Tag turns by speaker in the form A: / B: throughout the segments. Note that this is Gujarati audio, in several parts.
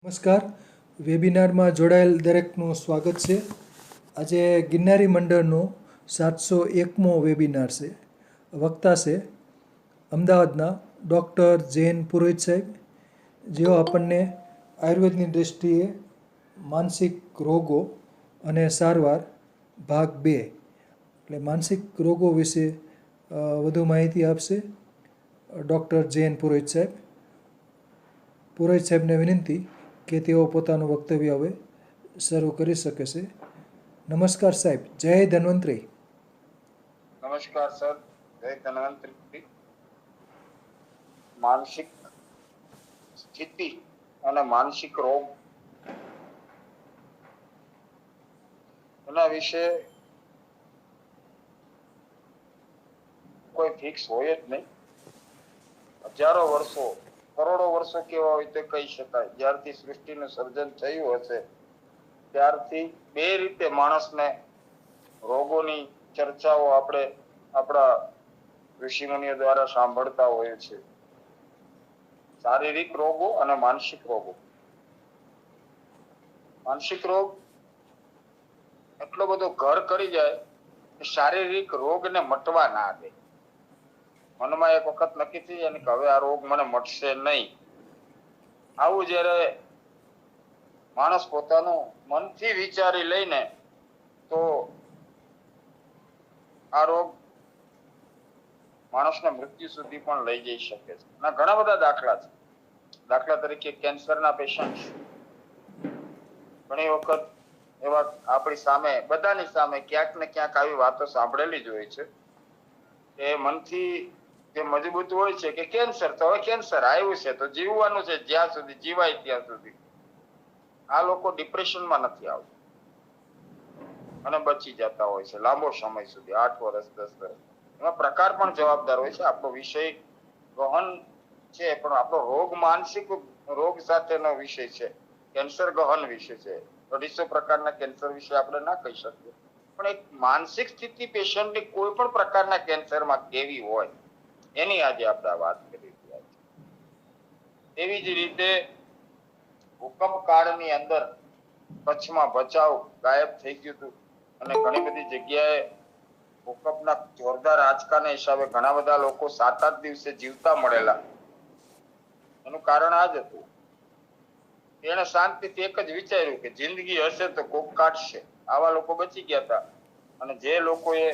A: નમસ્કાર. વેબિનારમાં જોડાયેલ દરેકનું સ્વાગત છે. આજે ગિરનારી મંડળનો 701મો વેબિનાર છે. વક્તા છે અમદાવાદના ડૉક્ટર જૈન પુરોહિત સાહેબ, જેઓ આપણને આયુર્વેદની દૃષ્ટિએ માનસિક રોગો અને સારવાર ભાગ 2 એટલે માનસિક રોગો વિશે વધુ માહિતી આપશે. ડૉક્ટર જૈન પુરોહિત સાહેબ. પુરોહિત સાહેબને વિનંતી કે તેઓ પોતાનું વક્તવ્ય હવે શરૂ કરી શકે છે. નમસ્કાર સાહેબ. જય ધન્વંતરી.
B: નમસ્કાર સર. જય ધન્વંતરી. માનસિક સ્થિતિ અને માનસિક રોગ એના વિશે કોઈ ફિક્સ હોય જ નહીં. હજારો વર્ષો, કરોડો વર્ષો કેવા હોય તે કહી શકાય. જ્યારથી સૃષ્ટિનું સર્જન થયું હશે ત્યારથી બે રીતે માણસને રોગોની ચર્ચાઓ આપણે આપણા ઋષિમુનિઓ દ્વારા સાંભળતા હોઈએ છીએ. શારીરિક રોગો અને માનસિક રોગો. માનસિક રોગ એટલો બધો ઘર કરી જાય કે શારીરિક રોગને મટવા ના દે. મનમાં એક વખત નક્કી થઈ જાય કે હવે આ રોગ મને મટશે નહીં. આવું જ્યારે માણસ પોતાનું મનથી વિચારી લઈને તો આ રોગ માણસને મૃત્યુ સુધી પણ લઈ જઈ શકે છે. અને ઘણા બધા દાખલા છે. દાખલા તરીકે કેન્સરના પેશન્ટ ઘણી વખત એવા આપણી સામે, બધાની સામે ક્યાંક ને ક્યાંક આવી વાતો સાંભળેલી જ હોય છે કે મનથી જે મજબૂત હોય છે કે કેન્સર તો હવે કેન્સર આવ્યું છે તો જીવવાનું છે, જ્યાં સુધી જીવાય ત્યાં સુધી. આ લોકો ડિપ્રેશનમાં નથી આવતા અને બચી જતા હોય છે લાંબો સમય સુધી, 8 વર્ષ 10 વર્ષ. એમાં પ્રકાર પણ જવાબદાર હોય છે. આપણો વિષય ગહન છે પણ આપણો રોગ માનસિક રોગ સાથેનો વિષય છે. કેન્સર ગહન વિષય છે. 250 પ્રકારના કેન્સર વિશે આપણે ના કહી શકીએ, પણ એક માનસિક સ્થિતિ પેશન્ટની કોઈ પણ પ્રકારના કેન્સરમાં કેવી હોય એની આજે આપણે વાત કરી રહ્યા છીએ. એવી જ રીતે ભૂકંપ કાળની અંદર કચ્છમાં બચાવ ગાયબ થઈ ગયું હતું અને ઘણી બધી જગ્યાએ ભૂકંપના જોરદાર આંચકાના હિસાબે ઘણા બધા લોકો 7-8 દિવસે જીવતા મળેલા. એનું કારણ આ જ હતું. એને શાંતિથી એક જ વિચાર્યું કે જિંદગી હશે તો કોક કાઢશે. આવા લોકો બચી ગયા હતા. અને જે લોકોએ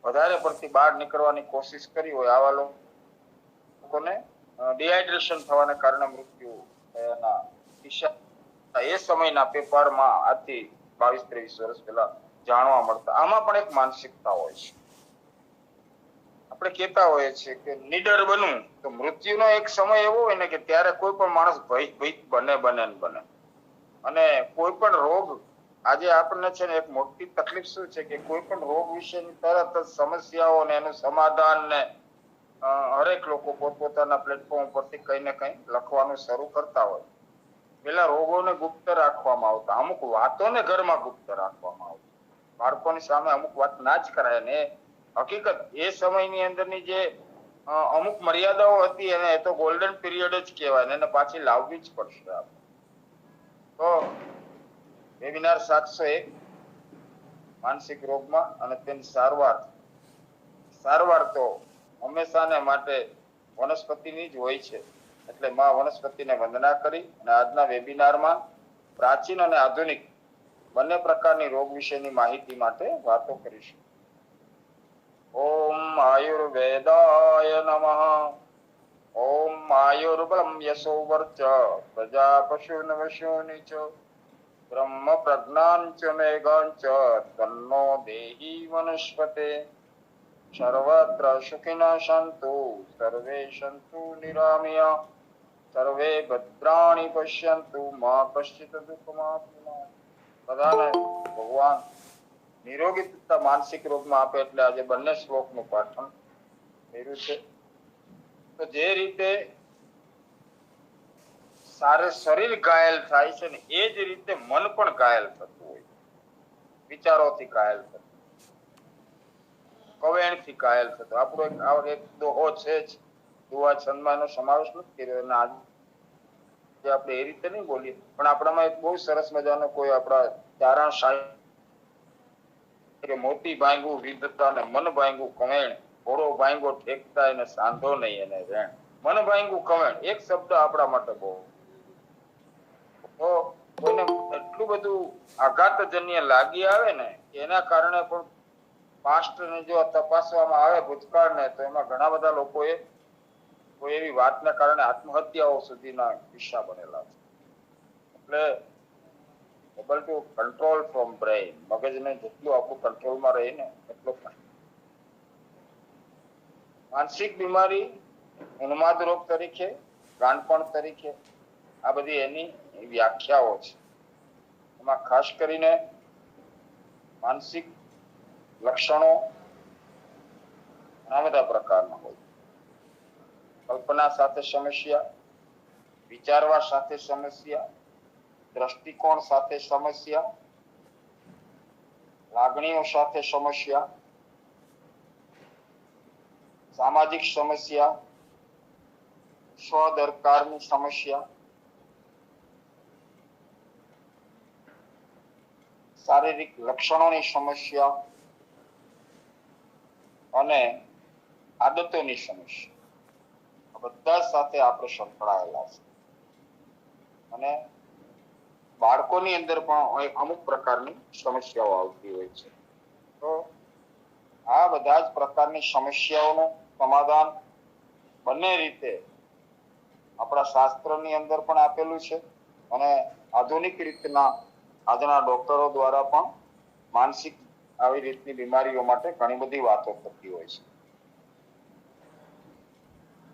B: વધારે પડતી બહાર નીકળવાની કોશિશ કરી હોય આવા લોકોને ડિહાઇડ્રેશન થવાના કારણે મૃત્યુ થયાના એ સમયના પેપરમાં આથી 22-23 વર્ષ પહેલા જાણવા મળતા. આમાં પણ એક માનસિકતા હોય છે. આપણે કહેતા હોઈએ છીએ કે નીડર બનવું તો મૃત્યુનો એક સમય એવો હોય ને કે ત્યારે કોઈ પણ માણસ ભયભીત બને. અને કોઈ પણ રોગ, આજે આપણને છે ને એક મોટી તકલીફ શું છે કે કોઈ પણ રોગ વિશેની તરત જ સમસ્યાઓ ને એનું સમાધાન ને હરેક લોકો પોતપોતાના પ્લેટફોર્મ પરથી કઈ ને કઈ લખવાનું શરૂ કરતા હોય. પેલા રોગોને ગુપ્ત રાખવામાં આવતા, અમુક વાતોને ઘરમાં ગુપ્ત રાખવામાં આવતા. બાળકોની સામે અમુક વાત ના જ કરાય ને હકીકત એ સમયની અંદરની જે અમુક મર્યાદાઓ હતી એને એ તો ગોલ્ડન પીરિયડ જ કહેવાય, એને પાછી લાવવી જ પડશે. તો વેબિનાર 701 માનસિક રોગમાં અને તેની સારવાર તો હંમેશાને માટે વનસ્પતિની જ હોય છે. એટલે માં વનસ્પતિને વંદના કરી અને આજના વેબિનારમાં પ્રાચીન અને આધુનિક બંને પ્રકારની રોગ વિશેની માહિતી માટે વાતો કરીશું. ઓમ આયુર્વેદાય નમઃ. ઓમ આયુર્બલમ યશોવર્ચ પ્રજા પશુન વશોનિ ચ બ્રહ્મ પ્રજ્ઞાન ચ મેઘાન ચ તન્નો દેહી વનસ્પતે. સર્વત્ર સુખિનઃ સંતુ સર્વે સંતુ નિરામયા. સર્વે ભદ્રાણિ પશ્યન્તુ મા કશ્ચિત દુઃખમાપ્નુયાત. બધાને ભગવાન નિરોગી માનસિક રોગમાં આપે એટલે આજે બંને શ્લોકનું પાઠન કર્યું છે. તો જે રીતે શરીર ઘાયલ થાય છે ને એ જ રીતે મન પણ ઘાયલ થતું હોય. વિચારોથી ઘાયલ થતું, કવેણથી ઘાયલ થતું. આપણો એક દોહો છે જ, દુઆ છંદમાં એનો સમાવેશ નથી કર્યો. જે આપણે એ રીતે નહીં બોલીએ, પણ આપણામાં એક બહુ સરસ મજાનો કોઈ આપણા ચારણ સાહિત્ય કે મોતી ભાંગું વિધતા ને મન ભાંગું કવેણ, ઘોડો ભાંગો ઠેકતા એને સાંધો નહીં એને રેણ. મન ભાંગું કવેણ એક શબ્દ આપણા માટે બહુ, તો કોઈને એટલું બધું આઘાતજન્ય લાગી આવે ને એના કારણે પણ પાસ્ટ ને જો તપાસવામાં આવે ભૂતકાળને, તો એમાં ઘણા બધા લોકોએ કોઈ એવી વાતના કારણે આત્મહત્યાઓ સુધીના કિસ્સા બનેલા છે. એટલે able to control from brain, મગજને જેટલું આપણું કંટ્રોલમાં રહે ને એટલું. માનસિક બીમારી ઉન્માદ રોગ તરીકે, ગાંડપણ તરીકે, આ બધી એની વ્યાખ્યાઓ છે. એમાં ખાસ કરીને માનસિક લક્ષણો ઘણા બધા પ્રકારના હોય. કલ્પના સાથે સમસ્યા, વિચારવા સાથે સમસ્યા, દ્રષ્ટિકોણ સાથે સમસ્યા, લાગણીઓ સાથે સમસ્યા, સામાજિક સમસ્યા, સ્વદરકારની સમસ્યા, શારીરિક લક્ષણોની સમસ્યા અને આદતોની સમસ્યા, બધા સાથે આપણે સંકળાયેલા છે. અને બાળકોની અંદર પણ અમુક પ્રકારની સમસ્યાઓ આવતી હોય છે. તો આ બધા જ પ્રકારની સમસ્યાઓનું સમાધાન બંને રીતે આપણા શાસ્ત્રની અંદર પણ આપેલું છે અને આધુનિક રીતના આજના ડોક્ટરો દ્વારા પણ માનસિક આવી રીતની બીમારીઓ માટે ઘણી બધી વાતો થતી હોય છે.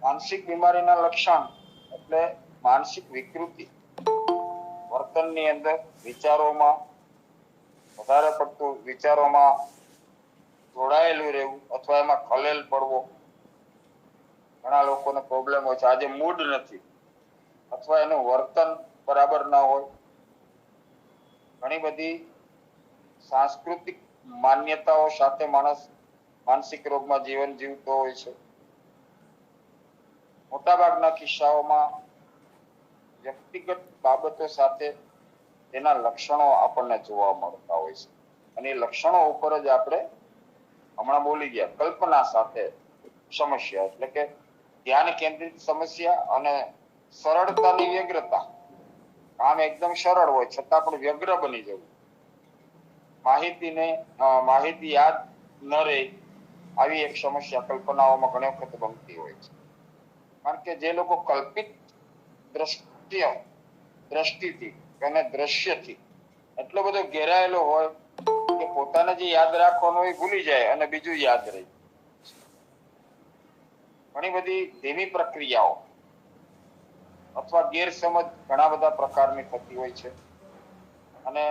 B: માનસિક બીમારીના લક્ષણ એટલે માનસિક વિકૃતિ, વર્તનની અંદર વિચારોમાં વધારે પડતું વિચારોમાં જોડાયેલું રહેવું અથવા એમાં ખલેલ પડવો. ઘણા લોકોને પ્રોબ્લેમ હોય છે, આજે મૂડ નથી અથવા એનું વર્તન બરાબર ના હોય. ઘણી બધી સાંસ્કૃતિક માન્યતાઓ સાથે માણસ માનસિક રોગમાં જીવન જીવતો હોય છે. મોટાભાગના કિસ્સાઓમાં વ્યક્તિગત બાબતો સાથે તેના લક્ષણો આપણને જોવા મળતા હોય છે અને એ લક્ષણો ઉપર જ આપણે હમણાં બોલી ગયા કલ્પના સાથે સમસ્યા, એટલે કે ધ્યાન કેન્દ્રિત સમસ્યા અને સરળતાની વ્યગ્રતા. કામ એકદમ સરળ હોય છતાં પણ વ્યગ્ર બની જવું, માહિતી યાદ ન રહે, આવી એક સમસ્યા કલ્પનાઓમાં ઘણી વખત બનતી હોય છે. કારણ કે જે લોકો કલ્પિત દ્રષ્ટિથી અને દ્રશ્યથી એટલો બધો ઘેરાયેલો હોય કે પોતાને જે યાદ રાખવાનું હોય ભૂલી જાય અને બીજું યાદ રહે. ઘણી બધી ધીમી પ્રક્રિયાઓ અથવા ગેરસમજ ઘણા બધા પ્રકારની થતી હોય છે અને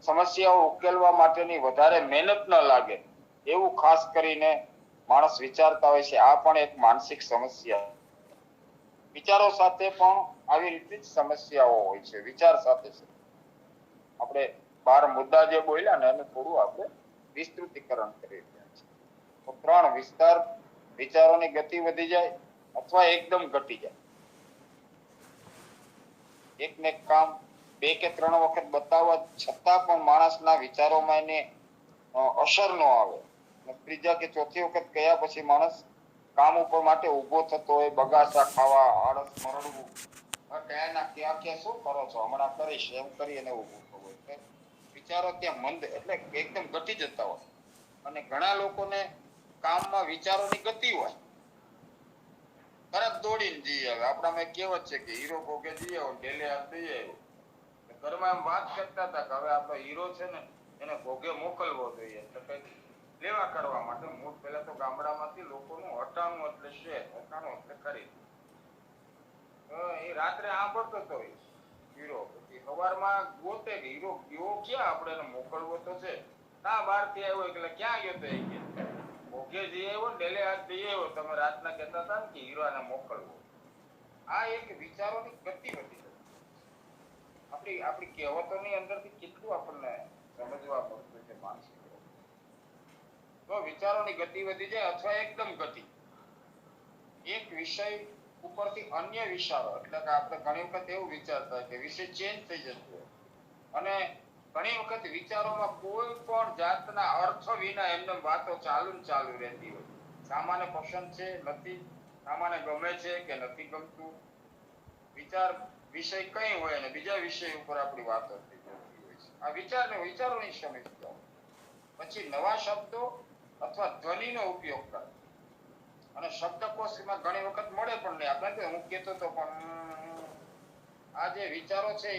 B: સમસ્યાઓ ઉકેલવા માટેની વધારે મહેનત ન લાગે એવું ખાસ કરીને માણસ વિચારતા હોય છે. આ પણ એક માનસિક સમસ્યા. વિચારો સાથે પણ આવી રીતે જ સમસ્યાઓ હોય છે. વિચાર સાથે આપણે 12 મુદ્દા જે બોલ્યા ને એનું થોડું આપણે વિસ્તૃતીકરણ કરી રહ્યા છીએ. તો 3 વિસ્તાર, વિચારોની ગતિ વધી જાય અથવા એકદમ ઘટી જાય. એકને એક કામ 2 કે 3 વખત બતાવવા છતાં પણ માણસના વિચારોમાં એને અસર ન આવે, ત્રીજા કે ચોથી વખત ગયા પછી માણસ કામ ઉપર માટે ઉભો થતો હોય, બગાસા ખાવા, આળસ મરડવું, ક્યાં શું કરો છો, હમણાં કરીશ એમ કરી અને ઉભું થવું હોય. વિચારો ત્યાં મંદ એટલે એકદમ ઘટી જતા હોય અને ઘણા લોકોને કામમાં વિચારોની ગતિ હોય, તરત દોડીને જઈ આવે. આપણામાં કહેવત છે કે હીરો ભોગે જઈ આવ્યો ઢેલે હાથ દઈ આવ્યો. ઘરમાં એમ વાત કરતા હતા કે હવે આપણો હીરો છે ને એને ભોગે મોકલવો જોઈએ. એટલે કઈ લેવા કરવા માટે મૂળ પહેલા તો ગામડામાંથી લોકોનું હટાણું એટલે છે, હટાણું એટલે કરી. એ રાત્રે સાંભળતો હતો હીરો, પછી સવારમાં ગોતે કે હીરો ગયો ક્યાં, આપણે એને મોકલવો તો છે. ના બહાર થી આવ્યો એટલે ક્યાં ગયો તો એ કે ભોગે જઈ આવ્યો ઢેલે હાથ જઈ આવ્યો. તમે રાતના કહેતા હતા ને કે હીરાને મોકલવો. આ એક વિચારોની ગતિ વધી આપણી કહેવતોની અંદરથી કેટલું આપણને સમજવા પડતું છે માનસિક રોગ. તો વિચારોની ગતિ વધી જાય અથવા એકદમ ગતિ, એક વિષય ઉપરથી અન્ય વિચારો, એટલે કે આપણે ઘણી વખત એવું વિચારતા હોય કે વિષય ચેન્જ થઈ જતો હોય, અને ઘણી વખત વિચારોમાં કોઈ પણ જાતના અર્થ વિના એમને વાતો ચાલુ ને ચાલુ રહેતી હોય. સામાન્ય પસંદ છે નથી, સામાન્ય ગમે છે કે નથી ગમતું, વિચાર વિષય કઈ હોય અને બીજા વિષય ઉપર આપણી વાતો થઈ જતી હોય છે. આ વિચારોની સમસ્યાઓ. પછી નવા શબ્દો અથવા ધ્વનિનો ઉપયોગ કરે, અને શબ્દકોશમાં ઘણી વખત મળે પણ નહીં. આપણે તો હું કહેતો તો પણ આ જે વિચારો છે એ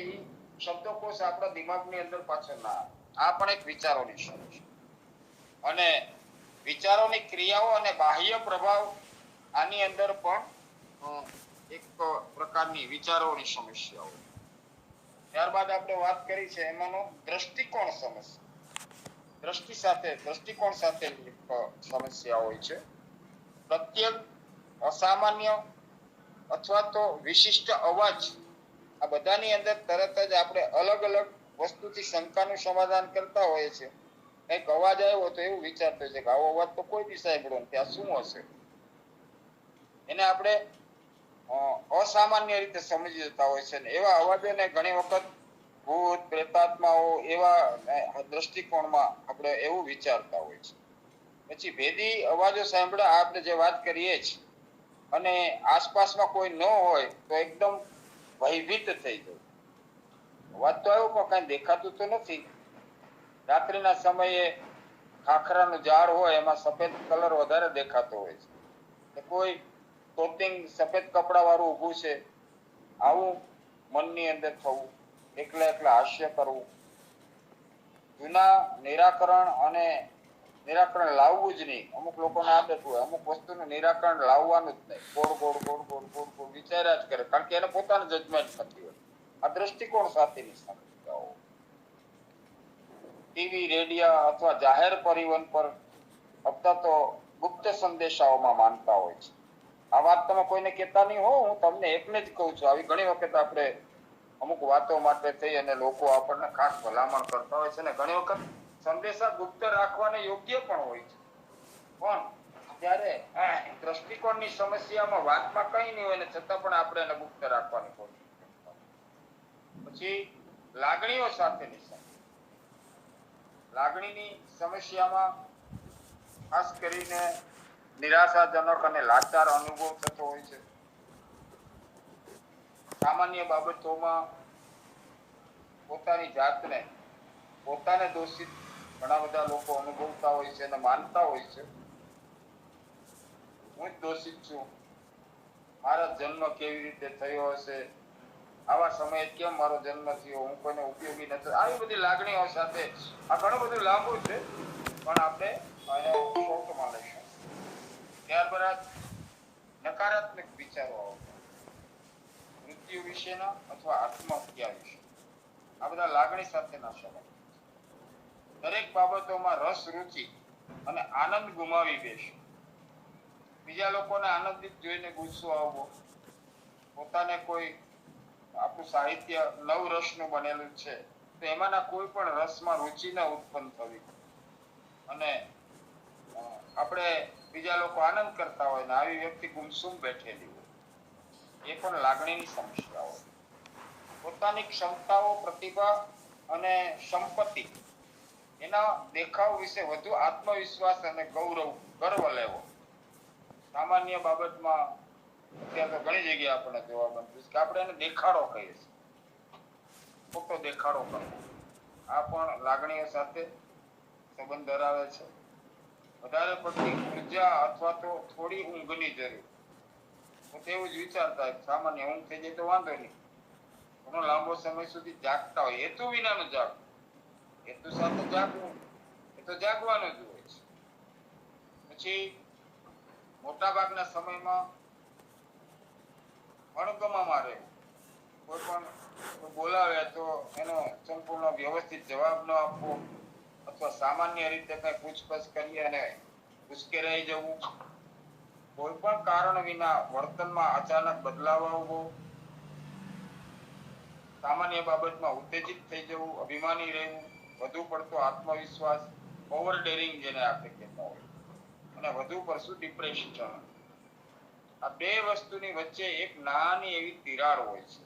B: શબ્દકોશ આપણા દિમાગની અંદર પાછળ ના આવે. આ પણ એક વિચારોની સમસ્યા. અને વિચારોની ક્રિયાઓ અને બાહ્ય પ્રભાવ, આની અંદર પણ એક પ્રકારની વિચારોની સમસ્યાઓ. ત્યારબાદ આપણે વાત કરી છે એમાંનો દ્રષ્ટિકોણ સમસ્યા. દ્રષ્ટિકોણ સાથે સમસ્યા હોય છે. પ્રત્યેક અસામાન્ય અથવા તો વિશિષ્ટ અવાજ, આ બધાની અંદર તરત જ આપણે અલગ અલગ વસ્તુથી શંકાનું સમાધાન કરતા હોઈએ છીએ. કંઈક અવાજ આવ્યો તો એવું વિચારતો છે કે આવો અવાજ તો કોઈ દી સાંભળ્યો નથી, આ શું હશે? એને આપણે અસામાન્ય રીતે સમજી જતા હોય છે. ને એવા અવાજોને ઘણી વખત ભૂત, પ્રેતાત્માઓ એવા દ્રષ્ટિકોણમાં આપણે એવું વિચારતા હોય છે. પછી ભેદી અવાજો સાંભળ્યા, આપણે જે વાત કરીએ છીએ, અને આસપાસમાં કોઈ ન હોય તો એકદમ ભયભીત થઈ જવું. અવાજ તો આવ્યો પણ કાંઈ દેખાતું તો નથી. રાત્રિના સમયે ખાખરાનું ઝાડ હોય એમાં સફેદ કલર વધારે દેખાતો હોય છે, કે કોઈ તોતિંગ સફેદ કપડા વાળું ઊભું છે. આવું મનની અંદર થવું, એકલા એકલા હાસ્ય કરવું. જૂના નિરાકરણ લાવવું જ નહીં. અમુક લોકોને આદત હોય અમુક વસ્તુનું નિરાકરણ લાવવાનું જ નહીં, ગોળ ગોળ ગોળ ગોળ ગોળ ગોળ વિચાર્યા જ કરે, કારણ કે એને પોતાનું જજમેન્ટ નથી હોય. આ દ્રષ્ટિકોણ સાથેની સમસ્યાઓ. ટીવી, રેડિયો અથવા જાહેર પરિવહન પર અથવા તો ગુપ્ત સંદેશાઓમાં માનતા હોય છે. આ વાત તમે કોઈને કહેતા નહીં હો, હું તમને એકને જ કહું છું. આવી ઘણી વખત આપણે અમુક વાતો માટે થઈ અને લોકો આપણને ખાસ ભલામણ કરતા હોય છે. ને ઘણી વખત સંદેશા ગુપ્ત રાખવાને યોગ્ય પણ હોય છે, પણ ત્યારે દ્રષ્ટિકોણની સમસ્યામાં વાતમાં કઈ નહીં હોય ને છતાં પણ આપણે એને ગુપ્ત રાખવાની કોશિશ કરતા. પછી લાગણીઓ સાથેની સમસ્યા. લાગણીની સમસ્યામાં ખાસ કરીને નિરાશાજનક અને લાચાર અનુભવ થતો હોય છે. સામાન્ય બાબતોમાં પોતાને દોષિત ઘણા બધા લોકો અનુભવતા હોય છે અને માનતા હોય છે. હું જ દોષિત છું, મારા જન્મ કેવી રીતે થયો હશે, આવા સમયે કેમ મારો જન્મ થયો, હું કોઈને ઉપયોગી નથી. આવી બધી લાગણીઓ સાથે આ ઘણું બધું લાંબુ છે, પણ આપણે એને શોર્ટમાં લઈશું. ત્યારબાદ નકારાત્મક વિચારો આવતા, મૃત્યુ વિશેના અથવા આત્મહત્યા વિશે. આ બધા લાગણી સાથેના સવાલ. દરેક બાબતોમાં રસ, રુચિ અને આનંદ ગુમાવી બેસે. બીજા લોકોને આનંદિત જોઈને ગુસ્સો આવવો, પોતાને કોઈ આપણું સાહિત્ય નવ રસનું બનેલું છે તો એમાંના કોઈ પણ રસમાં રુચિ ન ઉત્પન્ન થવી, અને આપણે બીજા લોકો આનંદ કરતા હોય ને આવી વ્યક્તિ ગુમસુમ બેઠેલી હોય, એ પણ લાગણીની સમસ્યા હોય. પોતાની ક્ષમતાઓ, પ્રતિભા અને સંપત્તિ, એના દેખાવ વિશે વધુ આત્મવિશ્વાસ અને ગર્વ લેવો. સામાન્ય બાબતમાં અત્યારે તો ઘણી જગ્યાએ આપણને જોવા મળતું કે આપણે એને દેખાડો કહીએ છીએ, ખોટો દેખાડો કરવો. આ પણ લાગણીઓ સાથે સંબંધ ધરાવે છે. વધારે પડતી ઉર્જા અથવા તો થોડી ઊંઘની જરૂર. તો તેવું જ વિચારતા હોય સામાન્ય ઊંઘ થઈ જાય તો વાંધો નહીં, ઘણો લાંબો સમય સુધી જાગતા હોય, હેતુ વિનાનું જાગવું. હેતુ સાથે જાગવું એ તો જાગવાનું જ હોય છે. પછી મોટા ભાગના સમયમાં અણગમામાં રહેવું. કોઈ પણ બોલાવે તો એનો સંપૂર્ણ વ્યવસ્થિત જવાબ ન આપવો, અથવા સામાન્ય રીતે કઈ પૂછપરછ કરીએ અને ઉશ્કેરાઈ જવું. કોઈ પણ કારણ વિના વર્તનમાં અચાનક બદલાવ આવવો, સામાન્ય બાબતમાં ઉત્તેજિત થઈ જવું, અભિમાની રહેવું, વધુ પડતો આત્મવિશ્વાસ, ઓવર ડેરિંગ જેને આપણે કહેતા હોય, અને વધુ પડતું ડિપ્રેશન. આ બે વસ્તુની વચ્ચે એક નાની એવી તિરાડ હોય છે.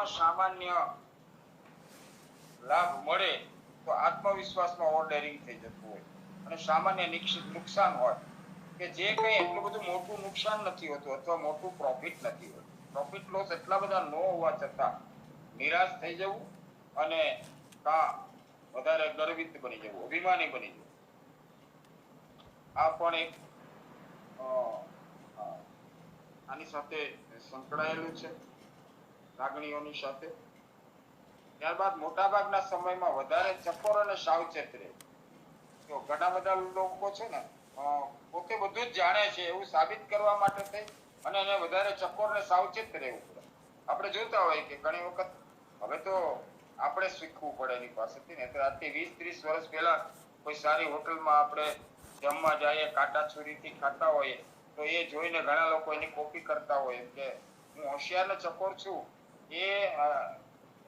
B: સામાન્ય લાભ મળે તો આત્મવિશ્વાસમાં ઓર્ડરિંગ થઈ જતું હોય, અને સામાન્ય નુકસાન હોય કે જે કંઈ એટલું બધું મોટું નુકસાન નથી હોતું અથવા મોટું પ્રોફિટ નથી હોતું. પ્રોફિટ લોસ એટલા બધા ન હોવા છતાં નિરાશ થઈ જવું અને વધારે ગર્વિત બની જવું, અભિમાની બની જવું, આ પણ એક આની સાથે સંકળાયેલું છે, લાગણીઓની સાથે. ત્યારબાદ મોટાભાગના સમયમાં વધારે ચકોર અને સાવચેત રહે. તો ઘણા બધા લોકો છે ને પોતે બધું જ જાણે છે એવું સાબિત કરવા માટે થઈ અને એને વધારે ચકોર ને સાવચેત રહેવું પડે. આપણે જોતા હોય કે ઘણી વખત હવે તો આપણે શીખવું પડે એની પાસેથી ને. તો આજથી 20-30 વર્ષ પહેલા કોઈ સારી હોટલમાં આપણે જમવા જઈએ, કાંટા છુરીથી ખાતા હોઈએ તો એ જોઈને ઘણા લોકો એની કોપી કરતા હોય કે હું હોશિયાર ને ચકોર છું, એ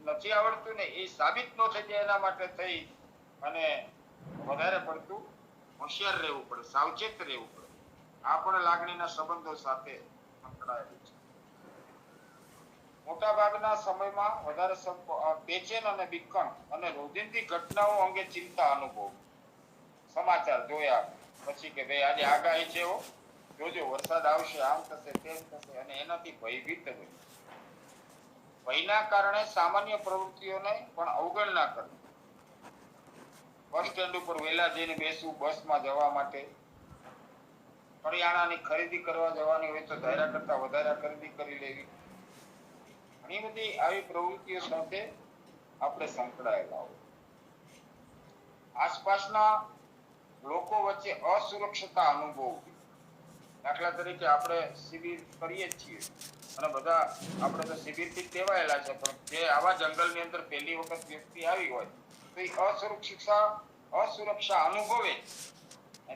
B: નથી આવડતું ને એ સાબિત ન થઈ જાય એના માટે થઈ અને વધારે પડતું હોશિયાર રહેવું પડે, સાવચેત રહેવું પડે. આ પણ લાગણીના સંબંધો સાથે સંકળાયેલું છે. મોટા ભાગના સમયમાં વધારે બેચેન અને બીકણ અને રોજિંદી ઘટનાઓ અંગે ચિંતા અનુભવ. સમાચાર જોયા પછી કે ભાઈ આજે આગાહી છે, જોજો વરસાદ આવશે, આમ થશે, તેમ થશે, અને એનાથી ભયભીત બની. ભયના કારણે સામાન્ય પ્રવૃત્તિઓને પણ અવગણના કરવી. બસ સ્ટેન્ડ ઉપર વહેલા જઈને બેસવું, બસમાં જવા માટે. કરિયાણાની ખરીદી કરવા જવાની હોય તો ધાર્યા કરતા વધારે ખરીદી કરી લેવી. ઘણી બધી આવી પ્રવૃત્તિઓ સાથે આપણે સંકળાયેલા હોય. આસપાસના લોકો વચ્ચે અસુરક્ષિતતા અનુભવવી. દાખલા તરીકે આપણે શિબિર કરીએ છીએ અને બધા આપણે તો શિબિરથી ટેવાયેલા છે, પણ જે આવા જંગલની અંદર પહેલી વખત વ્યક્તિ આવી હોય તો એ અસુરક્ષા અનુભવે.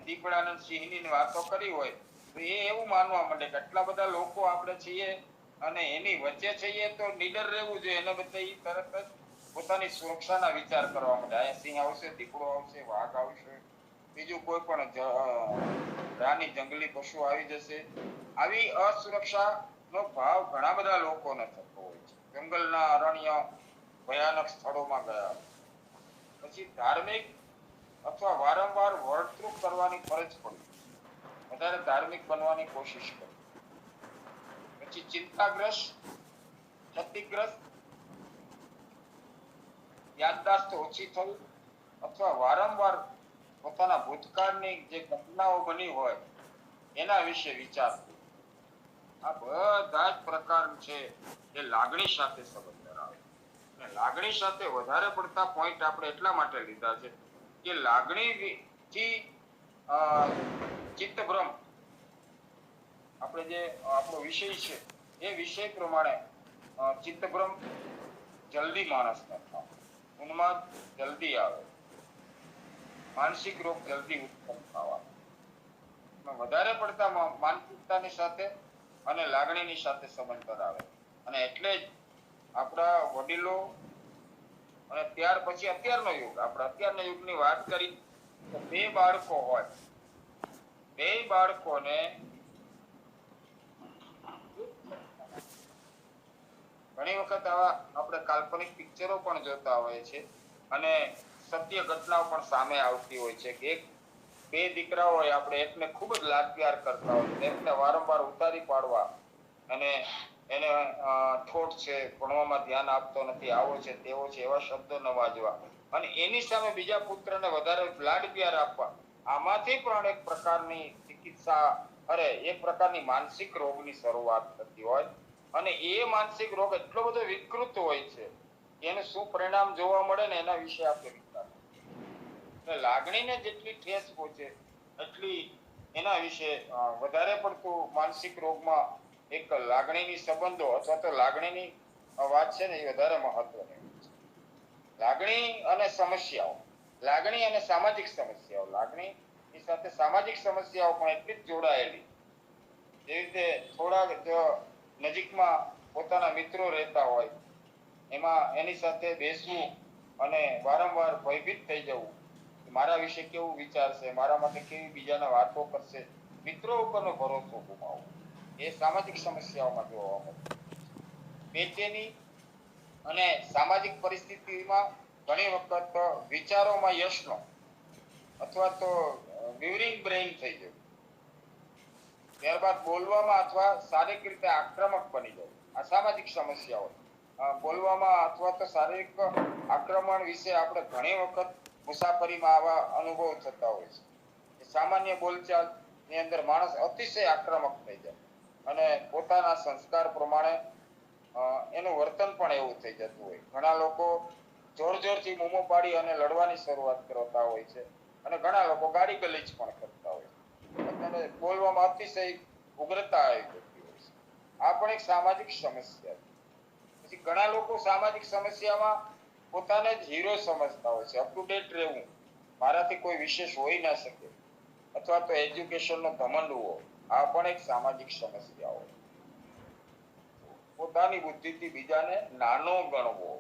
B: દીપડાનંદ સિંહની વાતો કરી હોય તો એ એવું માનવા માંડે કે આટલા બધા લોકો આપણે છીએ અને એની વચ્ચે છીએ તો નીડર રહેવું જોઈએ. એને બદલે એ તરત જ પોતાની સુરક્ષાના વિચાર કરવા માંડે. અહીંયા સિંહ આવશે, દીપડો આવશે, વાઘ આવશે, બીજું કોઈ પણ પ્રાણી, જંગલી પશુ આવી જશે. આવી અસુરક્ષા નો ભાવ ઘણા બધા લોકોને થતો હોય છે. જંગલના અરણ્ય ભયાનક સ્થળોમાં ગયા, પછી ધાર્મિક અથવા વારંવાર વર્તણૂક કરવાની ફરજ પડી, વધારે ધાર્મિક બનવાની કોશિશ કરી. પછી ચિંતાગ્રસ્ત, ક્ષતિગ્રસ્ત, યાદદાસ્ત ઓછી થઈ અથવા વારંવાર પોતાના ભૂતકાળની જે ઘટનાઓ બની હોય એના વિશે વિચારવું. આ બધા જ પ્રકાર છે એ લાગણી સાથે સંબંધ ધરાવે. અને લાગણી સાથે વધારે પડતા પોઈન્ટ આપણે એટલા માટે લીધા છે કે લાગણીથી ચિત્તભ્રમ, આપણે જે આપણો વિષય છે એ વિષય પ્રમાણે ચિત્તભ્રમ જલ્દી માણસને થાય, ઉન્માદ જલ્દી આવે, માનસિક રોગ જલ્દી ઉત્પન્ન થવા. વધારે પડતા માનસિકતાની સાથે અને લાગણીની સાથે સંબંધ ધરાવે. અને એટલે જ આપણા વડીલો અને ત્યાર પછી અત્યારનો યુગ, આપણે અત્યારના યુગની વાત કરી તો 2 બાળકો હોય, 2 બાળકોને ઘણી વખત આવા આપણે કાલ્પનિક પિક્ચરો પણ જોતા હોઈએ છીએ અને સત્ય ઘટનાઓ પણ સામે આવતી હોય છે કે 2 દીકરાઓ હોય, આપણે એકને ખૂબ જ લાડ પ્યાર કરતા હોય, એકને વારંવાર ઉતારી પાડવા અને એને ઠોઠ છે, ભણવામાં ધ્યાન આપતો નથી, આવો છે, તેવો છે, એવા શબ્દો નવાજવા અને એની સામે બીજા પુત્રને વધારે લાડ પ્યાર આપવા. આમાંથી પણ એક પ્રકારની ચિકિત્સા એક પ્રકારની માનસિક રોગની શરૂઆત થતી હોય અને એ માનસિક રોગ એટલો બધો વિકૃત હોય છે એનું શું પરિણામ જોવા મળે ને એના વિશે આપણે વિચાર. લાગણીને જેટલી ઠેસ પહોંચે એટલી એના વિશે વધારે પડતું માનસિક રોગમાં એક લાગણીની સંબંધો અથવા તો લાગણીની વાત છે ને એ વધારે મહત્વની છે. લાગણી અને સમસ્યાઓ, લાગણી અને સામાજિક સમસ્યાઓ. લાગણીની સાથે સામાજિક સમસ્યાઓ પણ એટલી જ જોડાયેલી. જે રીતે થોડાક નજીકમાં પોતાના મિત્રો રહેતા હોય, એમાં એની સાથે બેસવું અને વારંવાર ભયભીત થઈ જવું, મારા વિશે કેવું વિચારશે, મારા માટે કેવી બીજાને વાતો કરશે, મિત્રો ઉપરનો ભરોસો ગુમાવવો, એ સામાજિક સમસ્યાઓમાં જોવા મળે. બેચેની અને સામાજિક પરિસ્થિતિમાં ઘણી વખત વિચારોમાં યશનો અથવા તો વિવરિંગ બ્રેઇન થઈ જવું, ત્યારબાદ બોલવામાં અથવા શારીરિક રીતે આક્રમક બની જવું, આ સામાજિક સમસ્યાઓ. બોલવામાં અથવા તો શારીરિક આક્રમણ વિશે આપણે ઘણી વખત મુસાફરીમાં આવા અનુભવ થતા હોય છે. સામાન્ય બોલચાલ ની અંદર માણસ અતિશય આક્રમક થઈ જાય અને પોતાના સંસ્કાર પ્રમાણે એનું વર્તન પણ એવું થઈ જતું હોય. ઘણા લોકો જોર જોરથી બૂમો પાડી અને લડવાની શરૂઆત કરતા હોય છે અને ઘણા લોકો ગાડી ગલીચ પણ કરતા હોય છે અને બોલવામાં અતિશય ઉગ્રતા આવી જતી હોય છે. આ પણ એક સામાજિક સમસ્યા છે. પછી ઘણા લોકો સામાજિક સમસ્યામાં પોતાને જ હીરો સમજતા હોય છે. અપ ટુ ડેટ રહેવું, મારાથી કોઈ વિશેષ હોઈ ના શકે, અથવા તો એજ્યુકેશનનો ઘમંડ હોવો, આ પણ એક સામાજિક સમસ્યા હોય. પોતાની બુદ્ધિથી બીજાને નાનો ગણવો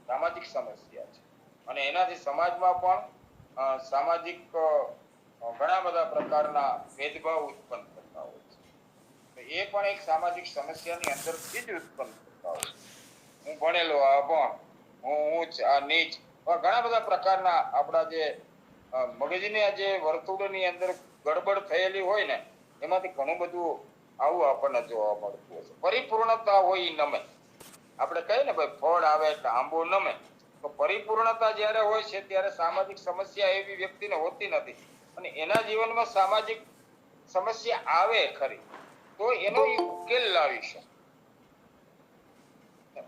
B: સામાજિક સમસ્યા છે અને એનાથી સમાજમાં પણ સામાજિક ઘણા બધા પ્રકારના ભેદભાવ ઉત્પન્ન થતા હોય છે. તો એ પણ એક સામાજિક સમસ્યાની અંદરથી જ ઉત્પન્ન થતા હોય છે. હું ભણેલો, આ અભણ, હું ઊંચ, આ નીચ, ઘણા બધા પ્રકારના આપણા જે મગજની જે વર્તુળની અંદર ગડબડ થયેલી હોય ને, એમાંથી ઘણું બધું આવું આપણને જોવા મળતું હોય છે. પરિપૂર્ણતા હોય એ નમે. આપણે કહીએ ને ભાઈ ફળ આવે એટલે આંબો નમે, તો પરિપૂર્ણતા જ્યારે હોય છે ત્યારે સામાજિક સમસ્યા એવી વ્યક્તિને હોતી નથી અને એના જીવનમાં સામાજિક સમસ્યા આવે ખરી તો એનો એ ઉકેલ લાવી શકે.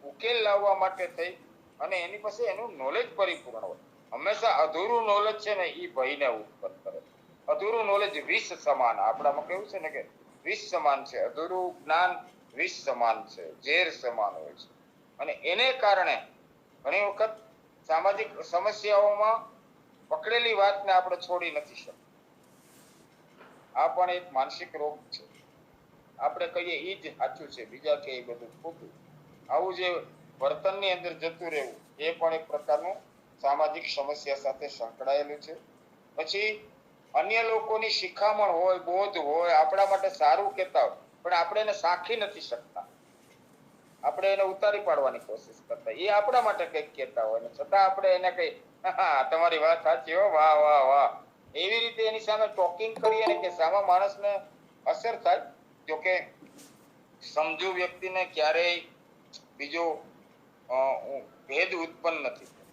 B: ઉકેલ લાવવા માટે થઈ અને એની પાસે એનું નોલેજ પરિપૂર્ણ હોય. હંમેશા અધૂરું નોલેજ છે ને એ ભયને ઉત્પન્ન કરે. અધૂરું નોલેજ વિષ સમાન, આપણામાં કેવું છે ને કે વિષ સમાન છે. અધૂરું જ્ઞાન વિષ સમાન છે, ઝેર સમાન હોય છે અને એને કારણે ઘણી વખત સામાજિક સમસ્યાઓમાં પકડેલી વાતને આપણે છોડી નથી શકતા. આ પણ એક માનસિક રોગ છે. આપણે કહીએ એ જ સાચું છે, બીજા કે એ બધું ખોટું, આવું જે વર્તનની અંદર જતું રહેવું એ પણ એક પ્રકારનું સામાજિક સમસ્યા સાથે સંકળાયેલું છે. પછી અન્ય લોકોની શિખામણ હોય, બોધ હોય, આપણા માટે સારું કહેતા હોય, પણ આપણે એને સાખી નથી શકતા, આપણે એને ઉતારી પાડવાની કોશિશ કરતા. એ આપણા માટે કંઈક કહેતા હોય ને છતાં આપણે એને કઈ તમારી વાત સાચી હો, વાહ વાહ વાહ, એવી રીતે એની સામે ટોકિંગ કરીએ ને કે સામા માણસને અસર થાય. જોકે સમજુ વ્યક્તિને ક્યારેય બીજો ભેદ ઉત્પન્ન નથી થતો.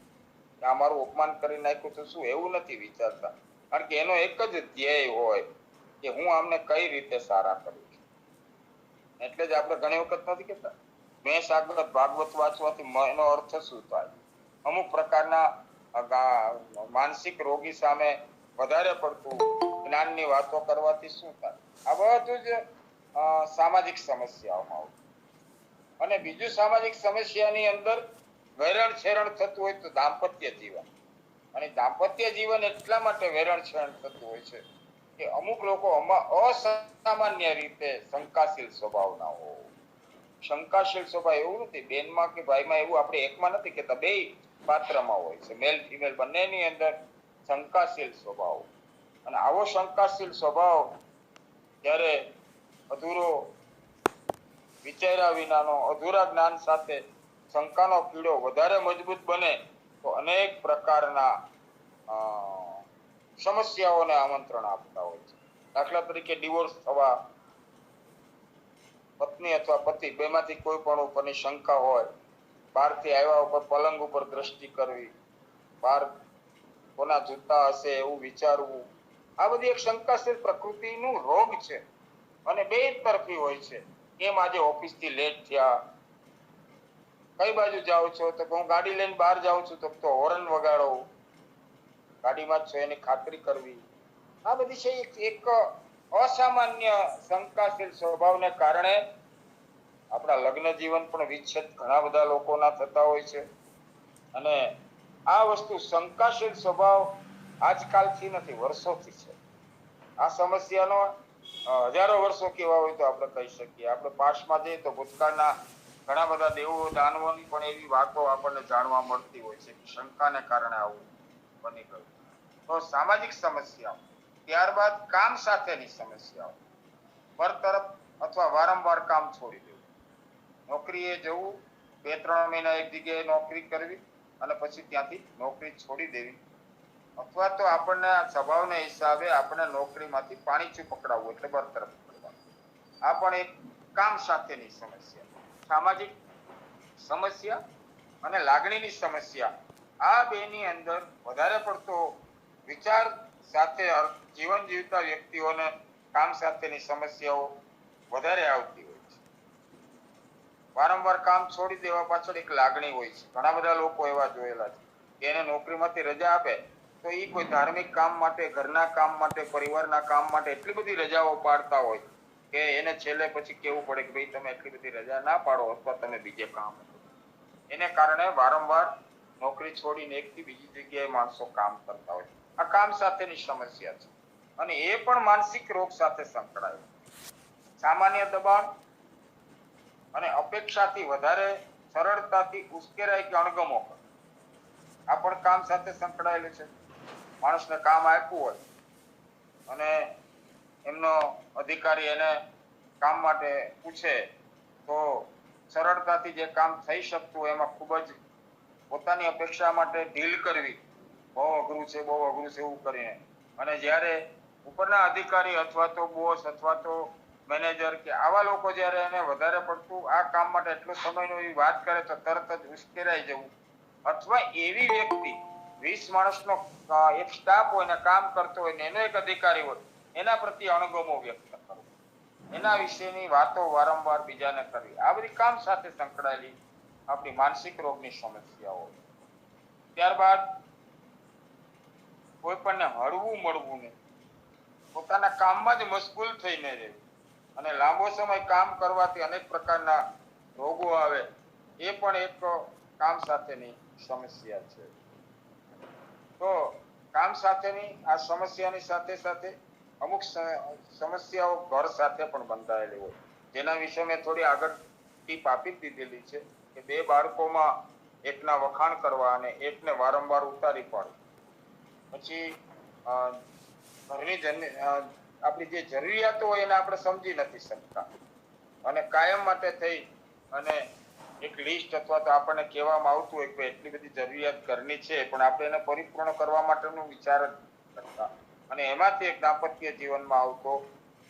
B: આ મારું અપમાન કરી નાખ્યું તો શું, એવું નથી વિચારતા, કારણ કે એનો એક જ ધ્યેય હોય કે હું આમને કઈ રીતે સારા કરું છું. એટલે જ આપણે ઘણી વખત નથી કહેતા મેં સાગર ભાગવત વાંચવાથી એનો અર્થ શું થાય. અમુક પ્રકારના માનસિક રોગી સામે વધારે પડતું જ્ઞાનની વાતો કરવાથી શું થાય. આ બધું જ સામાજિક સમસ્યાઓમાં આવતું. અને બીજું સામાજિક સમસ્યાની અંદર વેરણ છેરણ થતું હોય તો દાંપત્ય જીવન. અને દાંપત્ય જીવન એટલા માટે વેરણ છેરણ થતું હોય છે કે અમુક લોકો અસામાન્ય રીતે શંકાશીલ સ્વભાવના હોય. શંકાશીલ સ્વભાવ એવું નથી બેનમાં કે ભાઈમાં, એવું આપણે એકમાં નથી કેતા, બે પાત્રમાં હોય છે, મેલ ફિમેલ બંનેની અંદર શંકાશીલ સ્વભાવ. અને આવો શંકાશીલ સ્વભાવ જ્યારે અધૂરો વિચાર્યા વિનાનો, અધૂરા જ્ઞાન સાથે શંકાનો કીડો વધારે મજબૂત બને તો અનેક પ્રકારના સમસ્યાઓને આમંત્રણ આપતા હોય છે. દાખલા તરીકે ડિવોર્સ થવા, પત્ની અથવા પતિ બેમાંથી કોઈ પણ ઉપરની શંકા હોય, બહારથી આવ્યા ઉપર પલંગ ઉપર દ્રષ્ટિ કરવી, બહાર કોના જૂતા હશે એવું વિચારવું, આ બધી એક શંકાશીલ પ્રકૃતિનું રોગ છે અને બે તરફી હોય છે. કેમ આજે ઓફિસથી લેટ થયા, કઈ બાજુ જાઓ છો તો હું ગાડી લઈને બહાર જાઉં છું તો હોર્ન વગાડો, ગાડીમાં જ છો એની ખાતરી કરવી. આ બધી છે એક અસામાન્ય શંકાશીલ સ્વભાવને કારણે આપણા લગ્ન જીવન પણ વિચ્છેદ ઘણા બધા લોકોના થતા હોય છે. અને આ વસ્તુ શંકાશીલ સ્વભાવ આજકાલથી નથી, વર્ષોથી છે. આ સમસ્યાનો હજારો વર્ષો કેવા હોય તો આપણે કહી શકીએ. આપણે પાસ્ટમાં જઈએ તો ભૂતકાળના ઘણા બધા દેવો દાનવોની પણ એવી વાતો આપણને જાણવા મળતી હોય છે કે શંકાને કારણે આવું બની ગયું. તો સામાજિક સમસ્યા ત્યારબાદ કામ સાથેની સમસ્યાઓ, બરતરફ અથવા વારંવાર કામ છોડી દેવું, નોકરીએ જવું, 2-3 મહિના એક જગ્યાએ નોકરી કરવી અને પછી ત્યાંથી નોકરી છોડી દેવી, અથવા તો આપણને આ સ્વભાવના હિસાબે આપણે નોકરીમાંથી પાણીચું પકડાવવું એટલે બરતરફ કરવાનું. આ પણ એક કામ સાથેની સમસ્યા. સામાજિક સમસ્યા અને લાગણીની સમસ્યા, આ બેની અંદર વધારે પડતો વિચાર સાથે જીવન જીવતા વ્યક્તિઓને કામ સાથેની સમસ્યાઓ વધારે આવતી હોય છે. વારંવાર કામ છોડી દેવા પાછળ એક લાગણી હોય છે. ઘણા બધા લોકો એવા જોયેલા છે કે એને નોકરીમાંથી રજા આપે તો એ કોઈ ધાર્મિક કામ માટે, ઘરના કામ માટે, પરિવારના કામ માટે એટલી બધી રજાઓ પાડતા હોય કે એને છેલ્લે પછી કહેવું પડે કે ભાઈ તમે એટલી બધી રજા ના પાડો અથવા તમે બીજે કામ કરો. એને કારણે વારંવાર નોકરી છોડીને એકથી બીજી જગ્યાએ માણસો કામ કરતા હોય. આ કામ સાથેની સમસ્યા છે અને એ પણ માનસિક રોગ સાથે સંકળાયેલ. સામાન્ય દબાણ અને અપેક્ષાથી વધારે સરળતાથી ઉશ્કેરાય કે અણગમો કરે, આ પણ કામ સાથે સંકળાયેલું છે. માણસને કામ આપ્યું હોય અને એમનો અધિકારી એને કામ માટે પૂછે તો સરળતાથી જે કામ થઈ શકતું હોય એમાં ખૂબ જ પોતાની અપેક્ષા માટે ઢીલ કરવી, બહુ અઘરું છે એવું કરીને, અને જ્યારે ઉપરના અધિકારી અથવા તો બોસ અથવા તો મેનેજર કે આવા લોકો જ્યારે એને વધારે પડતું આ કામ માટે એટલો સમયનો એ વાત કરે તો તરત જ ઉશ્કેરાઈ જવું, અથવા એવી વ્યક્તિ 20 માણસનો એક સ્ટાફ હોય ને કામ કરતો હોય ને એનો એક અધિકારી હોય એના પ્રત્યે અણગમો વ્યક્ત કરવો, એના વિશેની વાતો વારંવાર બીજાને કરવી, આ બધી કામ સાથે સંકળાયેલી આપણી માનસિક રોગની સમસ્યાઓ. ત્યારબાદ કોઈ પણને હળવું મળવું નહીં, પોતાના કામમાં જ મશગુલ થઈને રહેવું અને લાંબો સમય કામ કરવાથી અનેક પ્રકારના રોગો આવે, એ પણ એક કામ સાથેની સમસ્યા છે. તો કામ સાથેની આ સમસ્યાની સાથે સાથે અમુક સમસ્યાઓ ઘર સાથે પણ બંધાયેલી હોય, જેના વિશે મેં થોડી આગળ ટીપ આપી દીધેલી છે કે 2 બાળકોમાં એકના વખાણ કરવા અને એકને વારંવાર ઉતારી પાડવું. પછી ઘરની આપણી જે જરૂરિયાતો હોય એને આપણે સમજી નથી શકતા અને કાયમ માટે થઈ અને એક લિસ્ટ અથવા તો આપણને કહેવામાં આવતું હોય કે એટલી બધી જરૂરિયાત ઘરની છે પણ આપણે એને પરિપૂર્ણ કરવા માટેનો વિચાર જ કરતા, અને એમાંથી એક દાંપત્ય જીવનમાં આવતો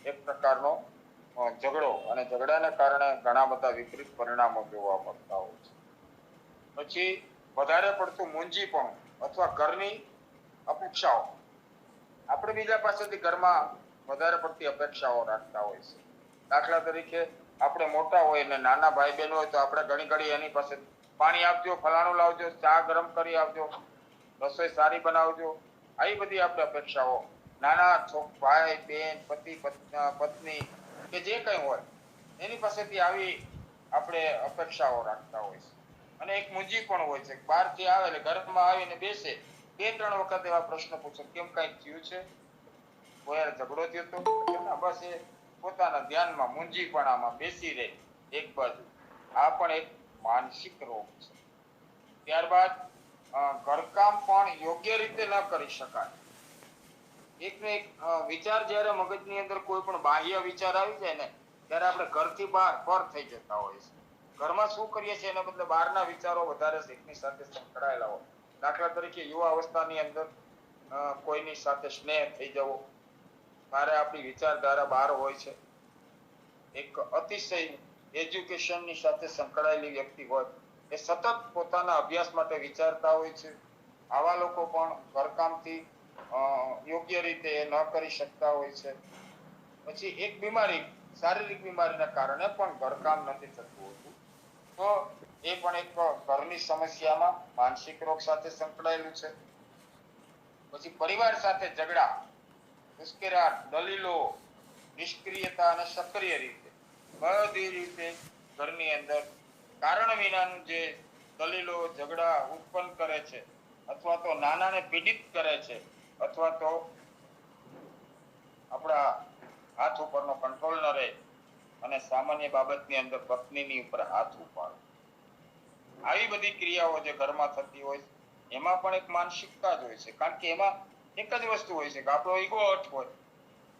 B: એક પ્રકારનો ઝઘડો, અને ઝઘડાને કારણે ઘણા બધા વિપરીત પરિણામો જોવા મળતા હોય છે. પછી વધારે પડતું મૂંઝીપણું અથવા ઘરની અપેક્ષાઓ, આપણે બીજા પાસેથી ઘરમાં વધારે પડતી અપેક્ષાઓ રાખતા હોય છે. દાખલા તરીકે આપણે મોટા હોય ને નાના ભાઈ બહેન હોય તો આપણે ઘણી ઘડી એની પાસે પાણી આપજો, ફલાણું લાવજો, ચા ગરમ કરી આપજો, રસોઈ સારી બનાવજો, આવી બધી આપણે અપેક્ષાઓ નાના ભાઈ બહેન પતિ પત્ની કે જે કંઈ હોય એની પાસેથી આવી આપણે અપેક્ષાઓ રાખતા હોય છે. અને એક મૂંઝી પણ હોય છે, બહારથી આવે એટલે ઘરમાં આવીને બેસે 2-3 વખત એવા પ્રશ્ન પૂછે, કેમ કઈ થયું છે, કોઈ ઝઘડો થયો તો, બસ એ પોતાના ધ્યાનમાં મૂંઝીપણામાં બેસી રહે એક બાજુ. આ પણ એક માનસિક રોગ છે. ત્યારબાદ ઘરકામ પણ યોગ્ય રીતે ન કરી શકાય. એકનો એક વિચાર જ્યારે મગજની અંદર કોઈ પણ બાહ્ય વિચાર આવી જાય ને ત્યારે આપણે ઘરથી બહાર પર થઈ જતા હોય છે. ઘરમાં શું કરીએ છીએ એના બદલે બહારના વિચારો વધારે એકની સાથે સંકળાયેલા હોય. દાખલા તરીકે યુવા અવસ્થાની અંદર કોઈની સાથે સ્નેહ થઈ જવો, ત્યારે આપણી વિચારધારા બહાર હોય છે. એક અતિશય એજ્યુકેશનની સાથે સંકળાયેલી વ્યક્તિ હોય એ સતત પોતાના અભ્યાસ માટે વિચારતા હોય છે. આવા લોકો પણ ઘરકામથી યોગ્ય રીતે ન કરી શકતા હોય છે. પછી એક બીમારી, શારીરિક બીમારીના કારણે પણ ઘરકામ નથી થતું હોતું, તો એ પણ એક ઘરની સમસ્યામાં માનસિક રોગ સાથે સંકળાયેલું છે. પછી પરિવાર સાથે ઝઘડા, ઉશ્કેરાટ, દલીલો, નિષ્ક્રિયતા અને સક્રિય રીતે બધી રીતે ઘરની અંદર કારણ વિનાનું જે દલીલો ઝઘડા ઉત્પન્ન કરે છે અથવા તો નાનાને પીડિત કરે છે અથવા તો આપણા હાથ ઉપરનો કંટ્રોલ ન રહે અને સામાન્ય બાબતની અંદર પત્નીની ઉપર હાથ ઉપાડો, આવી બધી ક્રિયાઓ જે ઘરમાં થતી હોય એમાં પણ એક માનસિકતા જ હોય છે. કારણ કે એમાં એક જ વસ્તુ હોય છે કે આપણો ઈગો હઠ હોય